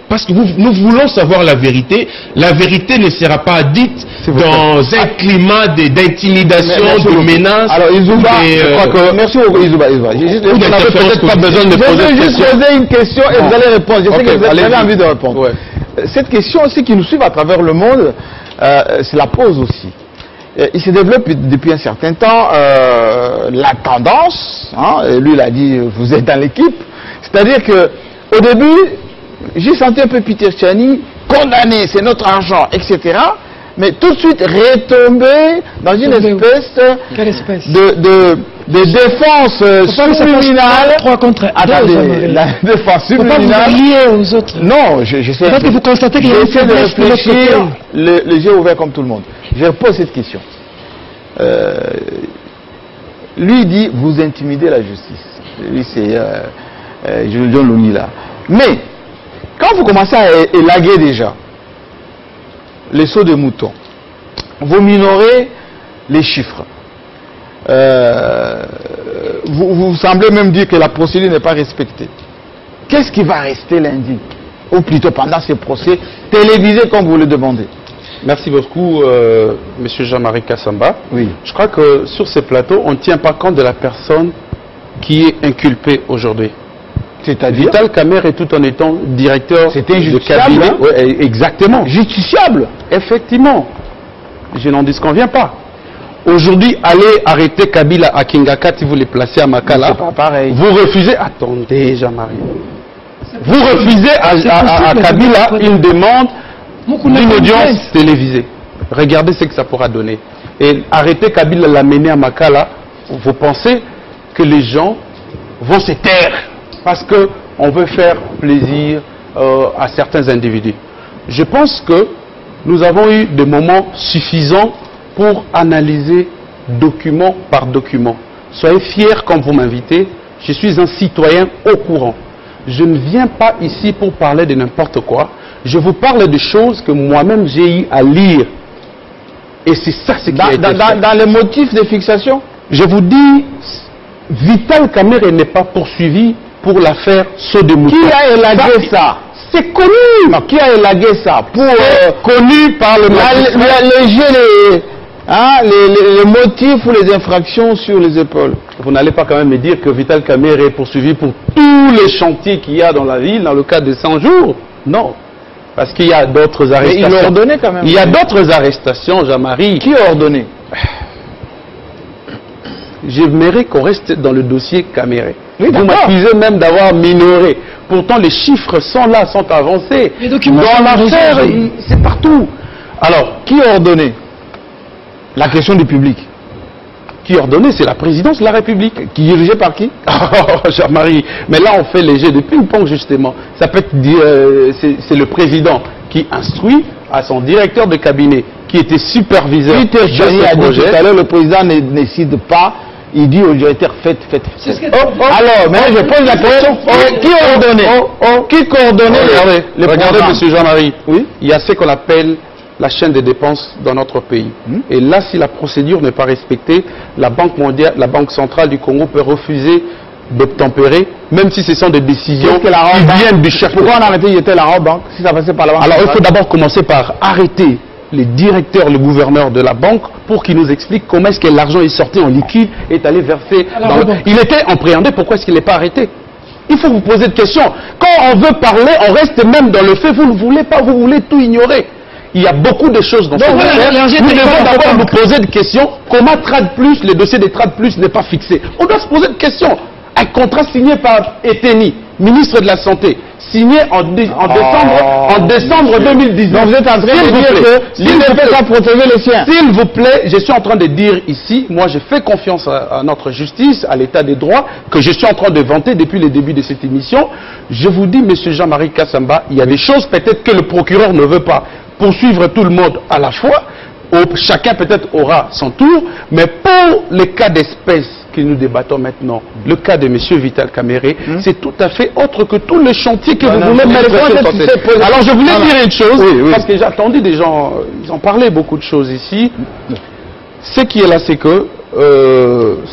parce que nous voulons savoir la vérité. La vérité ne sera pas dite dans un climat d'intimidation, de menace. Alors, Izouba, je crois que... Merci beaucoup, Izouba. Vous n'avez peut-être pas besoin de poser une question. Je vais juste poser une question et vous allez répondre. Je sais que vous avez envie de répondre. Ouais. Cette question, ceux qui nous suivent à travers le monde, se la pose aussi. Il se développe depuis un certain temps la tendance, hein, et lui il a dit, vous êtes dans l'équipe, c'est-à-dire que au début, j'ai senti un peu Peter Tchani condamné, c'est notre argent, etc. Mais tout de suite retomber dans une espèce de défense subliminale. 3 contre 2. La défense subliminale. Aux autres. Non, j'essaie que vous constatez qu'il y a une faiblesse de réfléchir, les yeux ouverts comme tout le monde. Je pose cette question. Lui dit, vous intimidez la justice. Lui, c'est Julien Louni là. Mais, quand vous commencez à élaguer déjà les sauts de moutons, vous minorez les chiffres. Vous semblez même dire que la procédure n'est pas respectée. Qu'est-ce qui va rester lundi? Ou plutôt pendant ce procès télévisé comme vous le demandez? Merci beaucoup, M. Jean-Marie Kassamba. Oui. Je crois que sur ces plateaux, on ne tient pas compte de la personne qui est inculpée aujourd'hui. C'est-à-dire Vital Kamerhe est tout en étant directeur de cabinet. Hein? Ouais, exactement. Justiciable. Effectivement. Je n'en disconviens pas. Aujourd'hui, allez arrêter Kabila à Kingaka si vous les placez à Makala. C'est pas pareil. Vous refusez. Attendez, Jean-Marie. Vous refusez à Kabila une demande d'une audience télévisée. Regardez ce que ça pourra donner. Et arrêter Kabila l'amener à Makala, vous pensez que les gens vont se taire parce qu'on veut faire plaisir à certains individus. Je pense que nous avons eu des moments suffisants pour analyser document par document. Soyez fiers quand vous m'invitez. Je suis un citoyen au courant. Je ne viens pas ici pour parler de n'importe quoi. Je vous parle de choses que moi-même j'ai eu à lire. Et c'est ça ce qui a été fait. Dans les motifs de fixation? Je vous dis, Vital Kamerhe n'est pas poursuivi pour l'affaire Sodemouta. Qui a élagué ça? C'est connu. Non, qui a élagué ça? Connu par le magistrat. Les motifs ou les infractions sur les épaules. Vous n'allez pas quand même me dire que Vital Kamerhe est poursuivi pour tous les chantiers qu'il y a dans la ville dans le cadre de 100 jours? Non. Parce qu'il y a d'autres arrestations. Mais il a ordonné quand même. Il y a d'autres arrestations, Jean-Marie. Qui a ordonné? J'aimerais qu'on reste dans le dossier Kamerhe. Oui, vous m'accusez même d'avoir minoré. Pourtant, les chiffres sont là, sont avancés. Les documents dans l'affaire, c'est partout. Alors, qui a ordonné? La question du public. Qui a ordonné? C'est la présidence de la République. Qui est dirigée par qui? Oh, Jean-Marie, mais là on fait léger de ping-pong justement. Ça peut être, c'est le président qui instruit à son directeur de cabinet, qui était superviseur de ce projet. Tout à l'heure, le président ne décide pas. Il dit au directeur, faites. Alors, mais je pose la question, qui a ordonné? Qui coordonnait? Regardez, monsieur Jean-Marie, oui? Il y a ce qu'on appelle la chaîne des dépenses dans notre pays. Et là, si la procédure n'est pas respectée, la Banque mondiale, la Banque centrale du Congo peut refuser d'obtempérer, même si ce sont des décisions qui viennent du chef. Pourquoi on a arrêté la banque si ça passait par la banque? Alors, il faut d'abord commencer par arrêter les directeurs, le gouverneur de la banque, pour qu'il nous explique comment est-ce que l'argent est sorti en liquide et est allé verser. Il était appréhendé, pourquoi est-ce qu'il n'est pas arrêté? Il faut vous poser des questions. Quand on veut parler, on reste même dans le fait, vous ne voulez pas, vous voulez tout ignorer. Il y a beaucoup de choses dans ce affaire. Nous devons d'abord nous poser des questions. Comment Trade Plus, le dossier de Trade Plus n'est pas fixé? On doit se poser des questions. Un contrat signé par Eteni, ministre de la Santé, signé en décembre 2019. Donc vous êtes en train de dire que s'il ne fait pas protéger les siens. S'il vous plaît, je suis en train de dire ici, moi je fais confiance à notre justice, à l'état des droits, que je suis en train de vanter depuis le début de cette émission. Je vous dis, monsieur Jean-Marie Kassamba, il y a des choses peut-être que le procureur ne veut pas poursuivre tout le monde à la fois. Chacun peut-être aura son tour, mais pour les cas d'espèce que nous débattons maintenant, le cas de M. Vital Kamerhe, c'est tout à fait autre que tous les chantiers que vous voulez mettre sur cette tête. Alors je voulais dire une chose, parce que j'ai attendu des gens, ils ont parlé beaucoup de choses ici. Ce qui est là, c'est que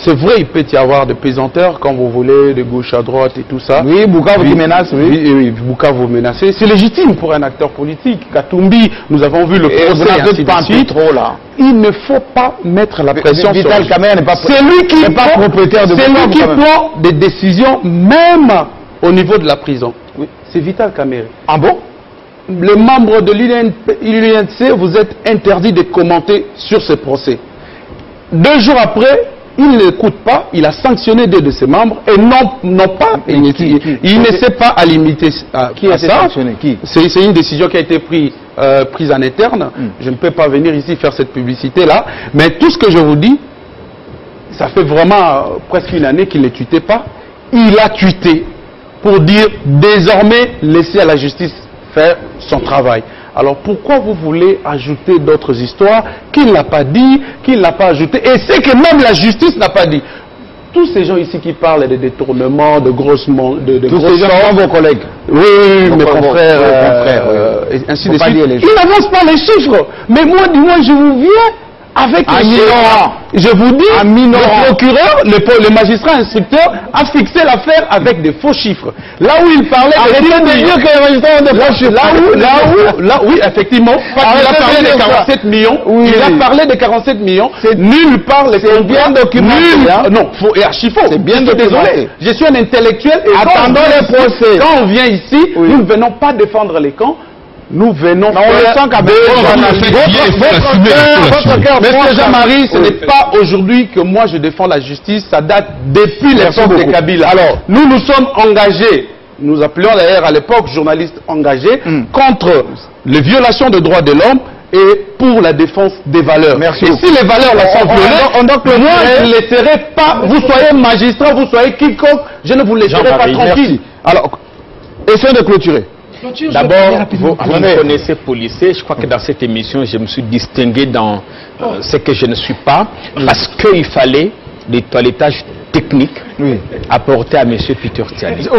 c'est vrai, il peut y avoir des pesanteurs, quand vous voulez, de gauche à droite et tout ça. Oui, Bukavu qui menace, oui, Bukavu vous menacez. C'est légitime pour un acteur politique. Katumbi, nous avons vu le procès et ainsi de suite. Trop, là. Il ne faut pas mettre la pression sur Vital Kamerhe n'est pas propriétaire de c'est lui qui prend des décisions, même au niveau de la prison. Oui. C'est Vital Kamerhe. Ah bon? Les membres de l'UNC, vous êtes interdits de commenter sur ce procès. 2 jours après, il n'écoute pas, il a sanctionné 2 de ses membres et non pas, il ne s'est pas à limiter à ça. Sanctionné? Qui? C'est une décision qui a été prise en interne. Je ne peux pas venir ici faire cette publicité-là. Mais tout ce que je vous dis, ça fait vraiment presque une année qu'il ne tweetait pas. Il a tweeté pour dire désormais laissez à la justice faire son travail. Alors pourquoi vous voulez ajouter d'autres histoires qu'il n'a pas dit, qu'il n'a pas ajouté, et c'est que même la justice n'a pas dit. Tous ces gens ici qui parlent de détournement, de grosses tous ces gens sont vos collègues. Oui, mes confrères, et ainsi de suite. Ils n'avancent pas les chiffres. Mais moi, dis-moi, je vous viens avec les chiffres. Je vous dis, le procureur, le magistrat instructeur a fixé l'affaire avec des faux chiffres. Là où il parlait de dire que les magistrats ont des faux chiffres. Là, oui, effectivement. Il a parlé de 47 millions. Il a parlé de 47 millions. Nulle part les c'est bien documenté. Non, faux et archi faux. C'est bien documenté. Désolé. Je suis un intellectuel et attendons les procès. Quand on vient ici, nous ne venons pas défendre les camps. Nous venons faire Monsieur Jean-Marie, ce n'est pas aujourd'hui que moi je défends la justice, ça date depuis l'époque de Kabila. Alors, nous sommes engagés, nous appelions d'ailleurs à l'époque journalistes engagés, contre les violations des droits de l'homme et pour la défense des valeurs. Merci. Et si les valeurs là sont violées, moi je ne laisserai pas, vous soyez magistrat, vous soyez quiconque, je ne vous laisserai pas tranquille. Alors, essayez de clôturer. D'abord, vous me connaissez policier. Je crois que dans cette émission, je me suis distingué dans ce que je ne suis pas, parce qu'il fallait des toilettages techniques apportés à M. Peter Tiali. Il dit,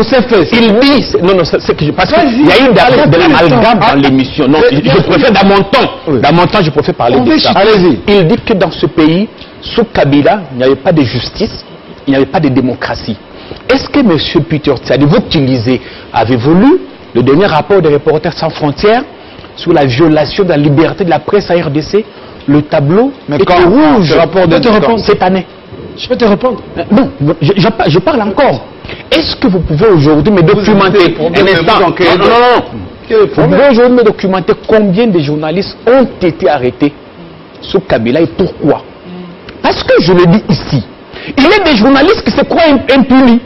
parce qu'il y a eu de l'amalgame dans l'émission. Non, je préfère dans mon temps, je préfère parler de ça. Allez-y. Il dit que dans ce pays, sous Kabila, il n'y avait pas de justice, il n'y avait pas de démocratie. Est-ce que M. Peter Tiali, vous qui lisez, avez-vous lu le dernier rapport de Reporters sans frontières sur la violation de la liberté de la presse à RDC? Le tableau est rouge cette année. Je peux te répondre. Non, je parle encore. Est-ce que vous pouvez aujourd'hui me documenter un instant? Vous pouvez aujourd'hui me documenter combien de journalistes ont été arrêtés sous Kabila et pourquoi? Parce que je le dis ici, il y a des journalistes qui se croient impunis.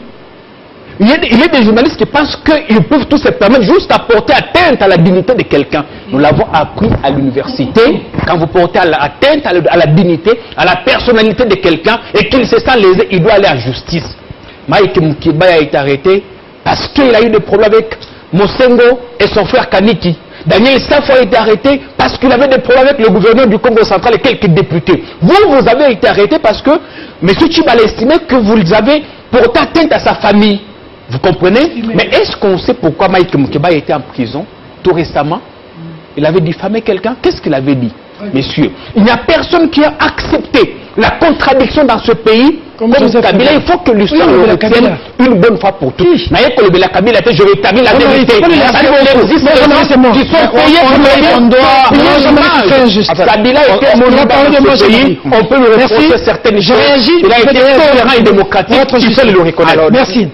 Il y a des journalistes qui pensent qu'ils peuvent tout se permettre juste à porter atteinte à la dignité de quelqu'un. Nous l'avons appris à l'université. Quand vous portez atteinte à la dignité, à la personnalité de quelqu'un et qu'il se sent lésé, il doit aller en justice. Mike Mukiba a été arrêté parce qu'il a eu des problèmes avec Mosengo et son frère Kaniki. Daniel Safo a été arrêté parce qu'il avait des problèmes avec le gouverneur du Congo central et quelques députés. Vous avez été arrêté parce que M. Tchibala estimait que vous avez porté atteinte à sa famille. Vous comprenez? Mais est-ce qu'on sait pourquoi Mike Mukeba était en prison tout récemment? Il avait diffamé quelqu'un. Qu'est-ce qu'il avait dit? Messieurs, il n'y a personne qui a accepté la contradiction dans ce pays comme Kabila, il faut que l'histoire le retienne une bonne fois pour toutes. Je rétablis la vérité. Qui sont payés on doit. Kabila était monument de ce pays. On peut le reprocher certaines choses. Il a été tolérant et démocratique. Il faut le reconnaître. Merci.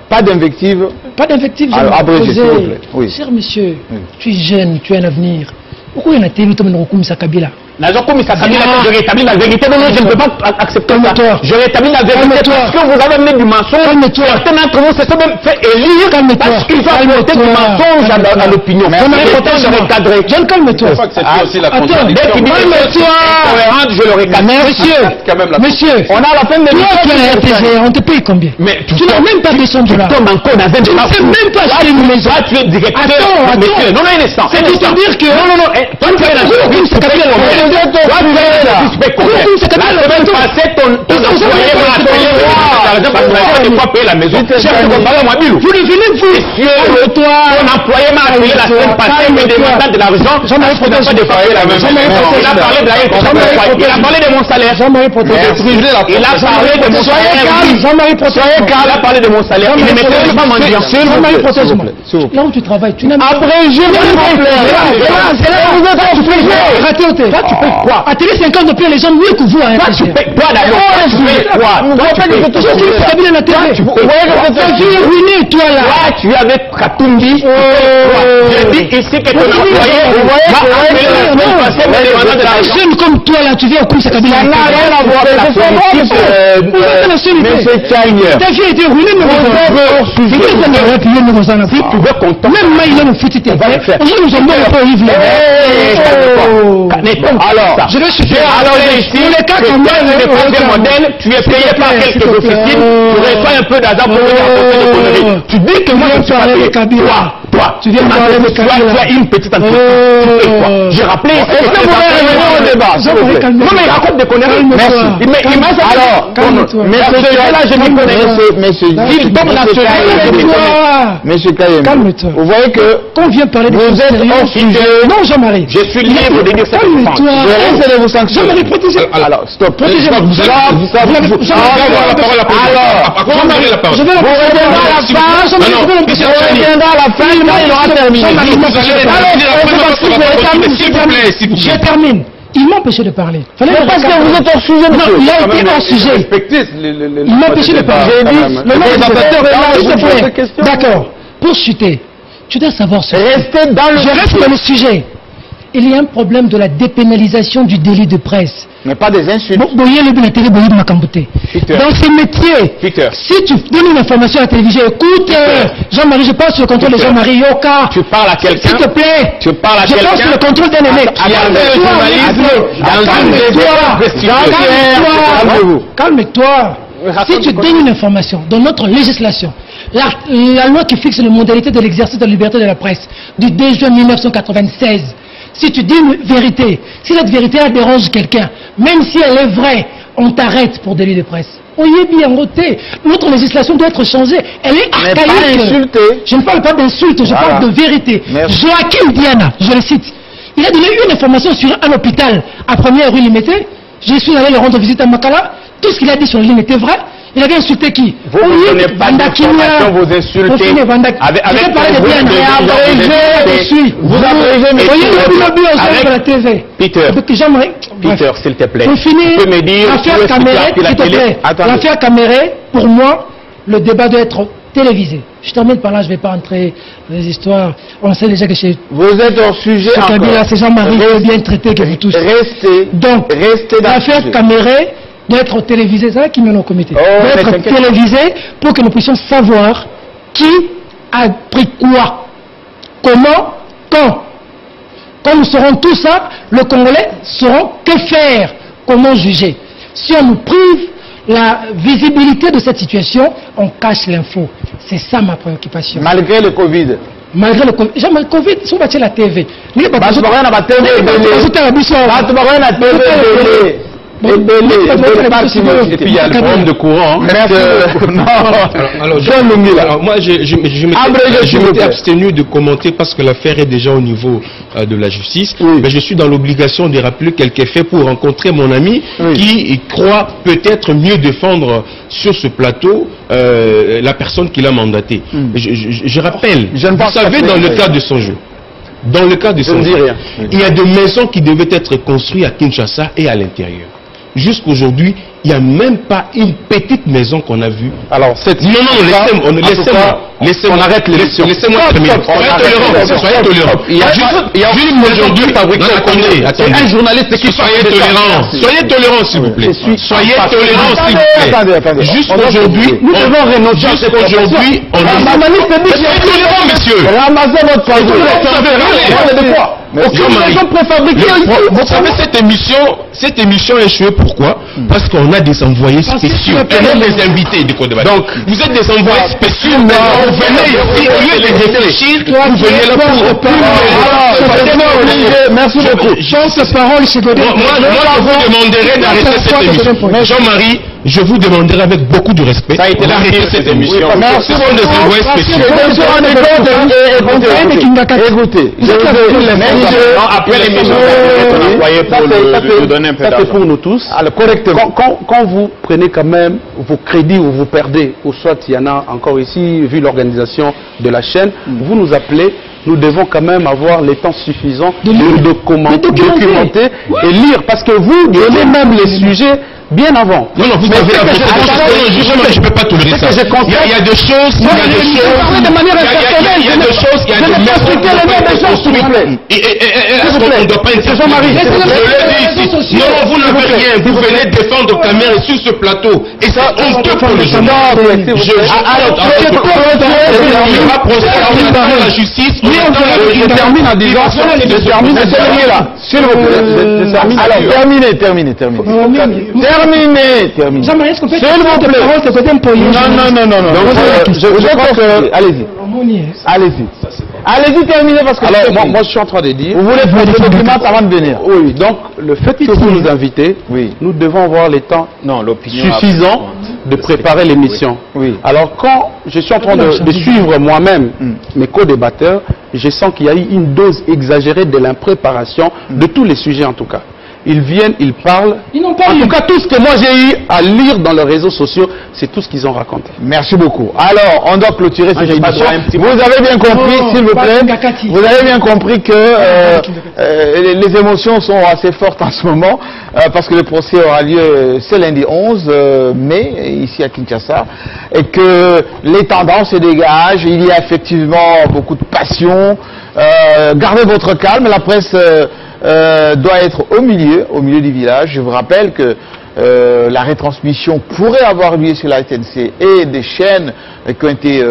Pas d'invective. Pas d'invective. Alors, abrégez, s'il vous plaît. Oui. Cher monsieur, tu es jeune, tu as un avenir. Pourquoi il y a un télé comme ça, Kabila? Je rétablis la vérité. Non, je ne peux pas accepter ça. Je rétablis la vérité parce que vous avez mis du mensonge. Certains d'entre vous se sont même fait élire parce qu'ils ont apporté du mensonge à l'opinion. Je calme-toi. Je crois que c'est aussi la contradiction. Dès qu'il dit je le recadre. Monsieur, on a la peine de dire on te paye combien? Mais tu n'as même pas descendu là. Tu tombes encore dans un débat. Tu ne sais même pas acheter une maison. Tu es directeur. Attends. Non, un instant. C'est pour te dire que. Non. Toi, tu es la la semaine passée, ton employé m'a appelé parce que pas payer la maison. Vous ne venez vous. Ton employé m'a appelé la semaine passée, me demandant de l'argent. Je ne peux pas payer la maison. Il a parlé de la il a parlé de mon salaire. Il a parlé de mon salaire. Il a parlé de mon salaire. Il ne m'était pas mendiant. Jean-Marie, protège-moi. Là où tu travailles, tu n'as pas. Après, je raté au thé. Toi, tu payes quoi? À Télé 50 de plus, les gens mieux que vous. Toi, tu payes quoi d'ailleurs? Tu payes quoi? Toi, tu payes quoi? Tu es ruiné, toi là. Tu es avec Katumbi. Je dis ici que ton employé va appeler la semaine passée me demandant de l'argent. Un jeune comme toi là, tu viens au cours de sa cabine. Ça n'a rien à voir avec la politique. Monsieur Chagner. Ta fille a été ruinée, mais si tu veux qu'on tombe. même moi, il a me foutu tes frères. Aujourd'hui, nous sommes bons pour Yves. Alors, je vais suivre. Alors, ici, tu es pas modèle, tu es payé par quelques officines, tu reçois un peu d'argent pour venir apporter des conneries. Tu dis que moi, je suis pas payé. Toi, tu viens parler de Kabila. Tu as une petite entreprise. J'ai rappelé. Est-ce que vous voulez revenir au débat? Non, mais il raconte des conneries. Merci. Alors, là, je me connais. Monsieur Kayem, calme-toi. vous voyez que quand on vient parler de vous êtes hors sujet. Non, Jean-Marie. Je suis libre de dire ça. Calme-toi. Je vais vous sanctionner. Jean-Marie, protégez. Alors, stop. Protégez-moi. Alors, je vais la je termine. Il m'a empêché de parler. Parce que vous êtes hors sujet, monsieur. Il a été hors sujet. Il m'a empêché de parler. Le présentateur est là. D'accord. Pour chuter, tu dois savoir ce que... Je reste dans le sujet. Il y a un problème de la dépénalisation du délit de presse. Mais pas des insultes. Dans ce métier, si tu donnes une information à la télévision, écoute, Jean-Marie, je passe sur le contrôle de Jean-Marie Yoka. Tu parles à quelqu'un. S'il te plaît. Tu parles à quelqu'un. Je passe sur le contrôle d'un élève. Calme-toi. Si tu donnes une information dans notre législation, la loi qui fixe les modalités de l'exercice de la liberté de la presse du 2 juin 1996, si tu dis une vérité, si cette vérité elle dérange quelqu'un, même si elle est vraie, on t'arrête pour délit de presse. On y est bien voté. Notre législation doit être changée. Elle est archaïque. Je ne parle pas d'insulte, je parle de vérité. Joachim Diana, je le cite, il a donné une information sur un hôpital à Première rue Limité. Je suis allé le rendre visite à Makala. Tout ce qu'il a dit sur la ligne était vrai. Il avait insulté qui? Vous ne donnez pas d'informations, vous insultez. Avec vous abrégez la TV. Peter, s'il te plaît. Pour finir, tu peux me dire l'affaire Caméré, s'il te plaît. L'affaire Caméré, pour moi, le débat doit être télévisé. Je termine par là, je ne vais pas entrer dans les histoires. On sait déjà que chez... Vous êtes hors sujet encore. Kabila, c'est Jean-Marie bien traité que vous tous. Restez. Donc, l'affaire Caméré doit être télévisé, c'est ça qui mène au comité. Doit être télévisé pour que nous puissions savoir qui a pris quoi, comment, quand. Quand nous saurons tout ça, le Congolais sauront que faire, comment juger. Si on nous prive la visibilité de cette situation, on cache l'info. C'est ça ma préoccupation. Malgré le Covid. Malgré le Covid. Jamais le Covid, si on va la TV. Bon, et puis il y a le problème de courant. Alors, moi, je m'étais abstenu de commenter parce que l'affaire est déjà au niveau de la justice. Oui. Mais je suis dans l'obligation de rappeler quelques faits pour rencontrer mon ami qui croit peut-être mieux défendre sur ce plateau la personne qui l'a mandaté. Je rappelle, vous savez, dans le cadre de son jeu, il y a des maisons qui devaient être construites à Kinshasa et à l'intérieur. Jusqu'aujourd'hui, il n'y a même pas une petite maison qu'on a vue. Alors, laissez-moi arrête l'émission. Laissez-moi terminer. Soyez tolérants. Il y a aujourd'hui fabriqué un journaliste qui soyez tolérants. Soyez tolérants, s'il vous plaît. Soyez tolérants, s'il vous plaît. Jusqu'aujourd'hui, nous devons renoncer à cette aujourd'hui, on est tolérants, monsieur. Ramassez votre poison. Vous savez, cette émission est échouée, pourquoi? Parce qu'on a des envoyés spéciaux, et non des invités du Code de Bataille. Donc, vous êtes des envoyés spéciaux, mais vous venez ici, au lieu de réfléchir, vous venez là pour... Merci beaucoup. Moi, je vous demanderai d'arrêter cette émission. Jean-Marie, je vous demanderai avec beaucoup de respect d'arrêter cette émission. Merci beaucoup. Des envoyés spéciaux. Écoutez, après l'émission, pour donner un peu d'argent. C'est pour nous tous. Alors, correctement. Quand vous prenez quand même vos crédits ou vous perdez, ou soit il y en a encore ici, vu l'organisation de la chaîne, vous nous appelez. Nous devons quand même avoir les temps suffisants de documenter et lire, parce que vous donnez même les sujets bien avant. Non, vous avez la je ne peux pas tolérer ça. Il y a des choses, il y a des choses, est-ce qu'on ne doit pas intervenir? Non, vous n'avez rien. Vous venez défendre caméra sur ce plateau. Et c'est honteux pour les gens. La justice, je termine en disant, s'il vous plaît. Alors, terminez. Jean-Marie, est-ce qu'on peut Allez-y, terminez parce que... Alors, moi je suis en train de dire... Vous voulez faire des documents avant de venir? Oui, donc le fait que vous nous invitez, nous devons avoir les temps suffisants de préparer l'émission. Oui. Alors quand je suis en train de suivre moi-même mes co-débatteurs, je sens qu'il y a eu une dose exagérée de l'impréparation de tous les sujets en tout cas. Ils viennent, ils parlent. En tout cas, tout ce que moi j'ai eu à lire dans les réseaux sociaux, c'est tout ce qu'ils ont raconté. Merci beaucoup. Alors, on doit clôturer cette émission. Vous avez bien compris, s'il vous plaît, vous avez bien compris que les émotions sont assez fortes en ce moment, parce que le procès aura lieu ce lundi 11 mai, ici à Kinshasa, et que les tendances se dégagent. Il y a effectivement beaucoup de passion. Gardez votre calme, la presse... doit être au milieu du village. Je vous rappelle que la retransmission pourrait avoir lieu sur la TNC et des chaînes qui ont été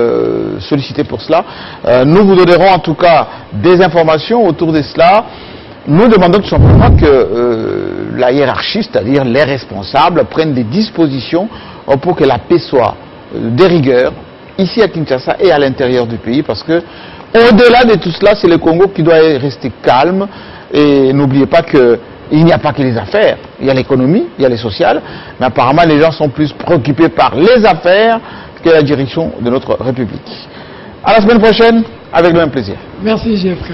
sollicitées pour cela. Nous vous donnerons en tout cas des informations autour de cela. Nous demandons tout simplement que la hiérarchie, c'est-à-dire les responsables, prennent des dispositions pour que la paix soit de rigueur ici à Kinshasa et à l'intérieur du pays, parce que au-delà de tout cela, c'est le Congo qui doit rester calme. Et n'oubliez pas qu'il n'y a pas que les affaires, il y a l'économie, il y a les sociales, mais apparemment les gens sont plus préoccupés par les affaires que la direction de notre République. À la semaine prochaine, avec le même plaisir. Merci, JFK.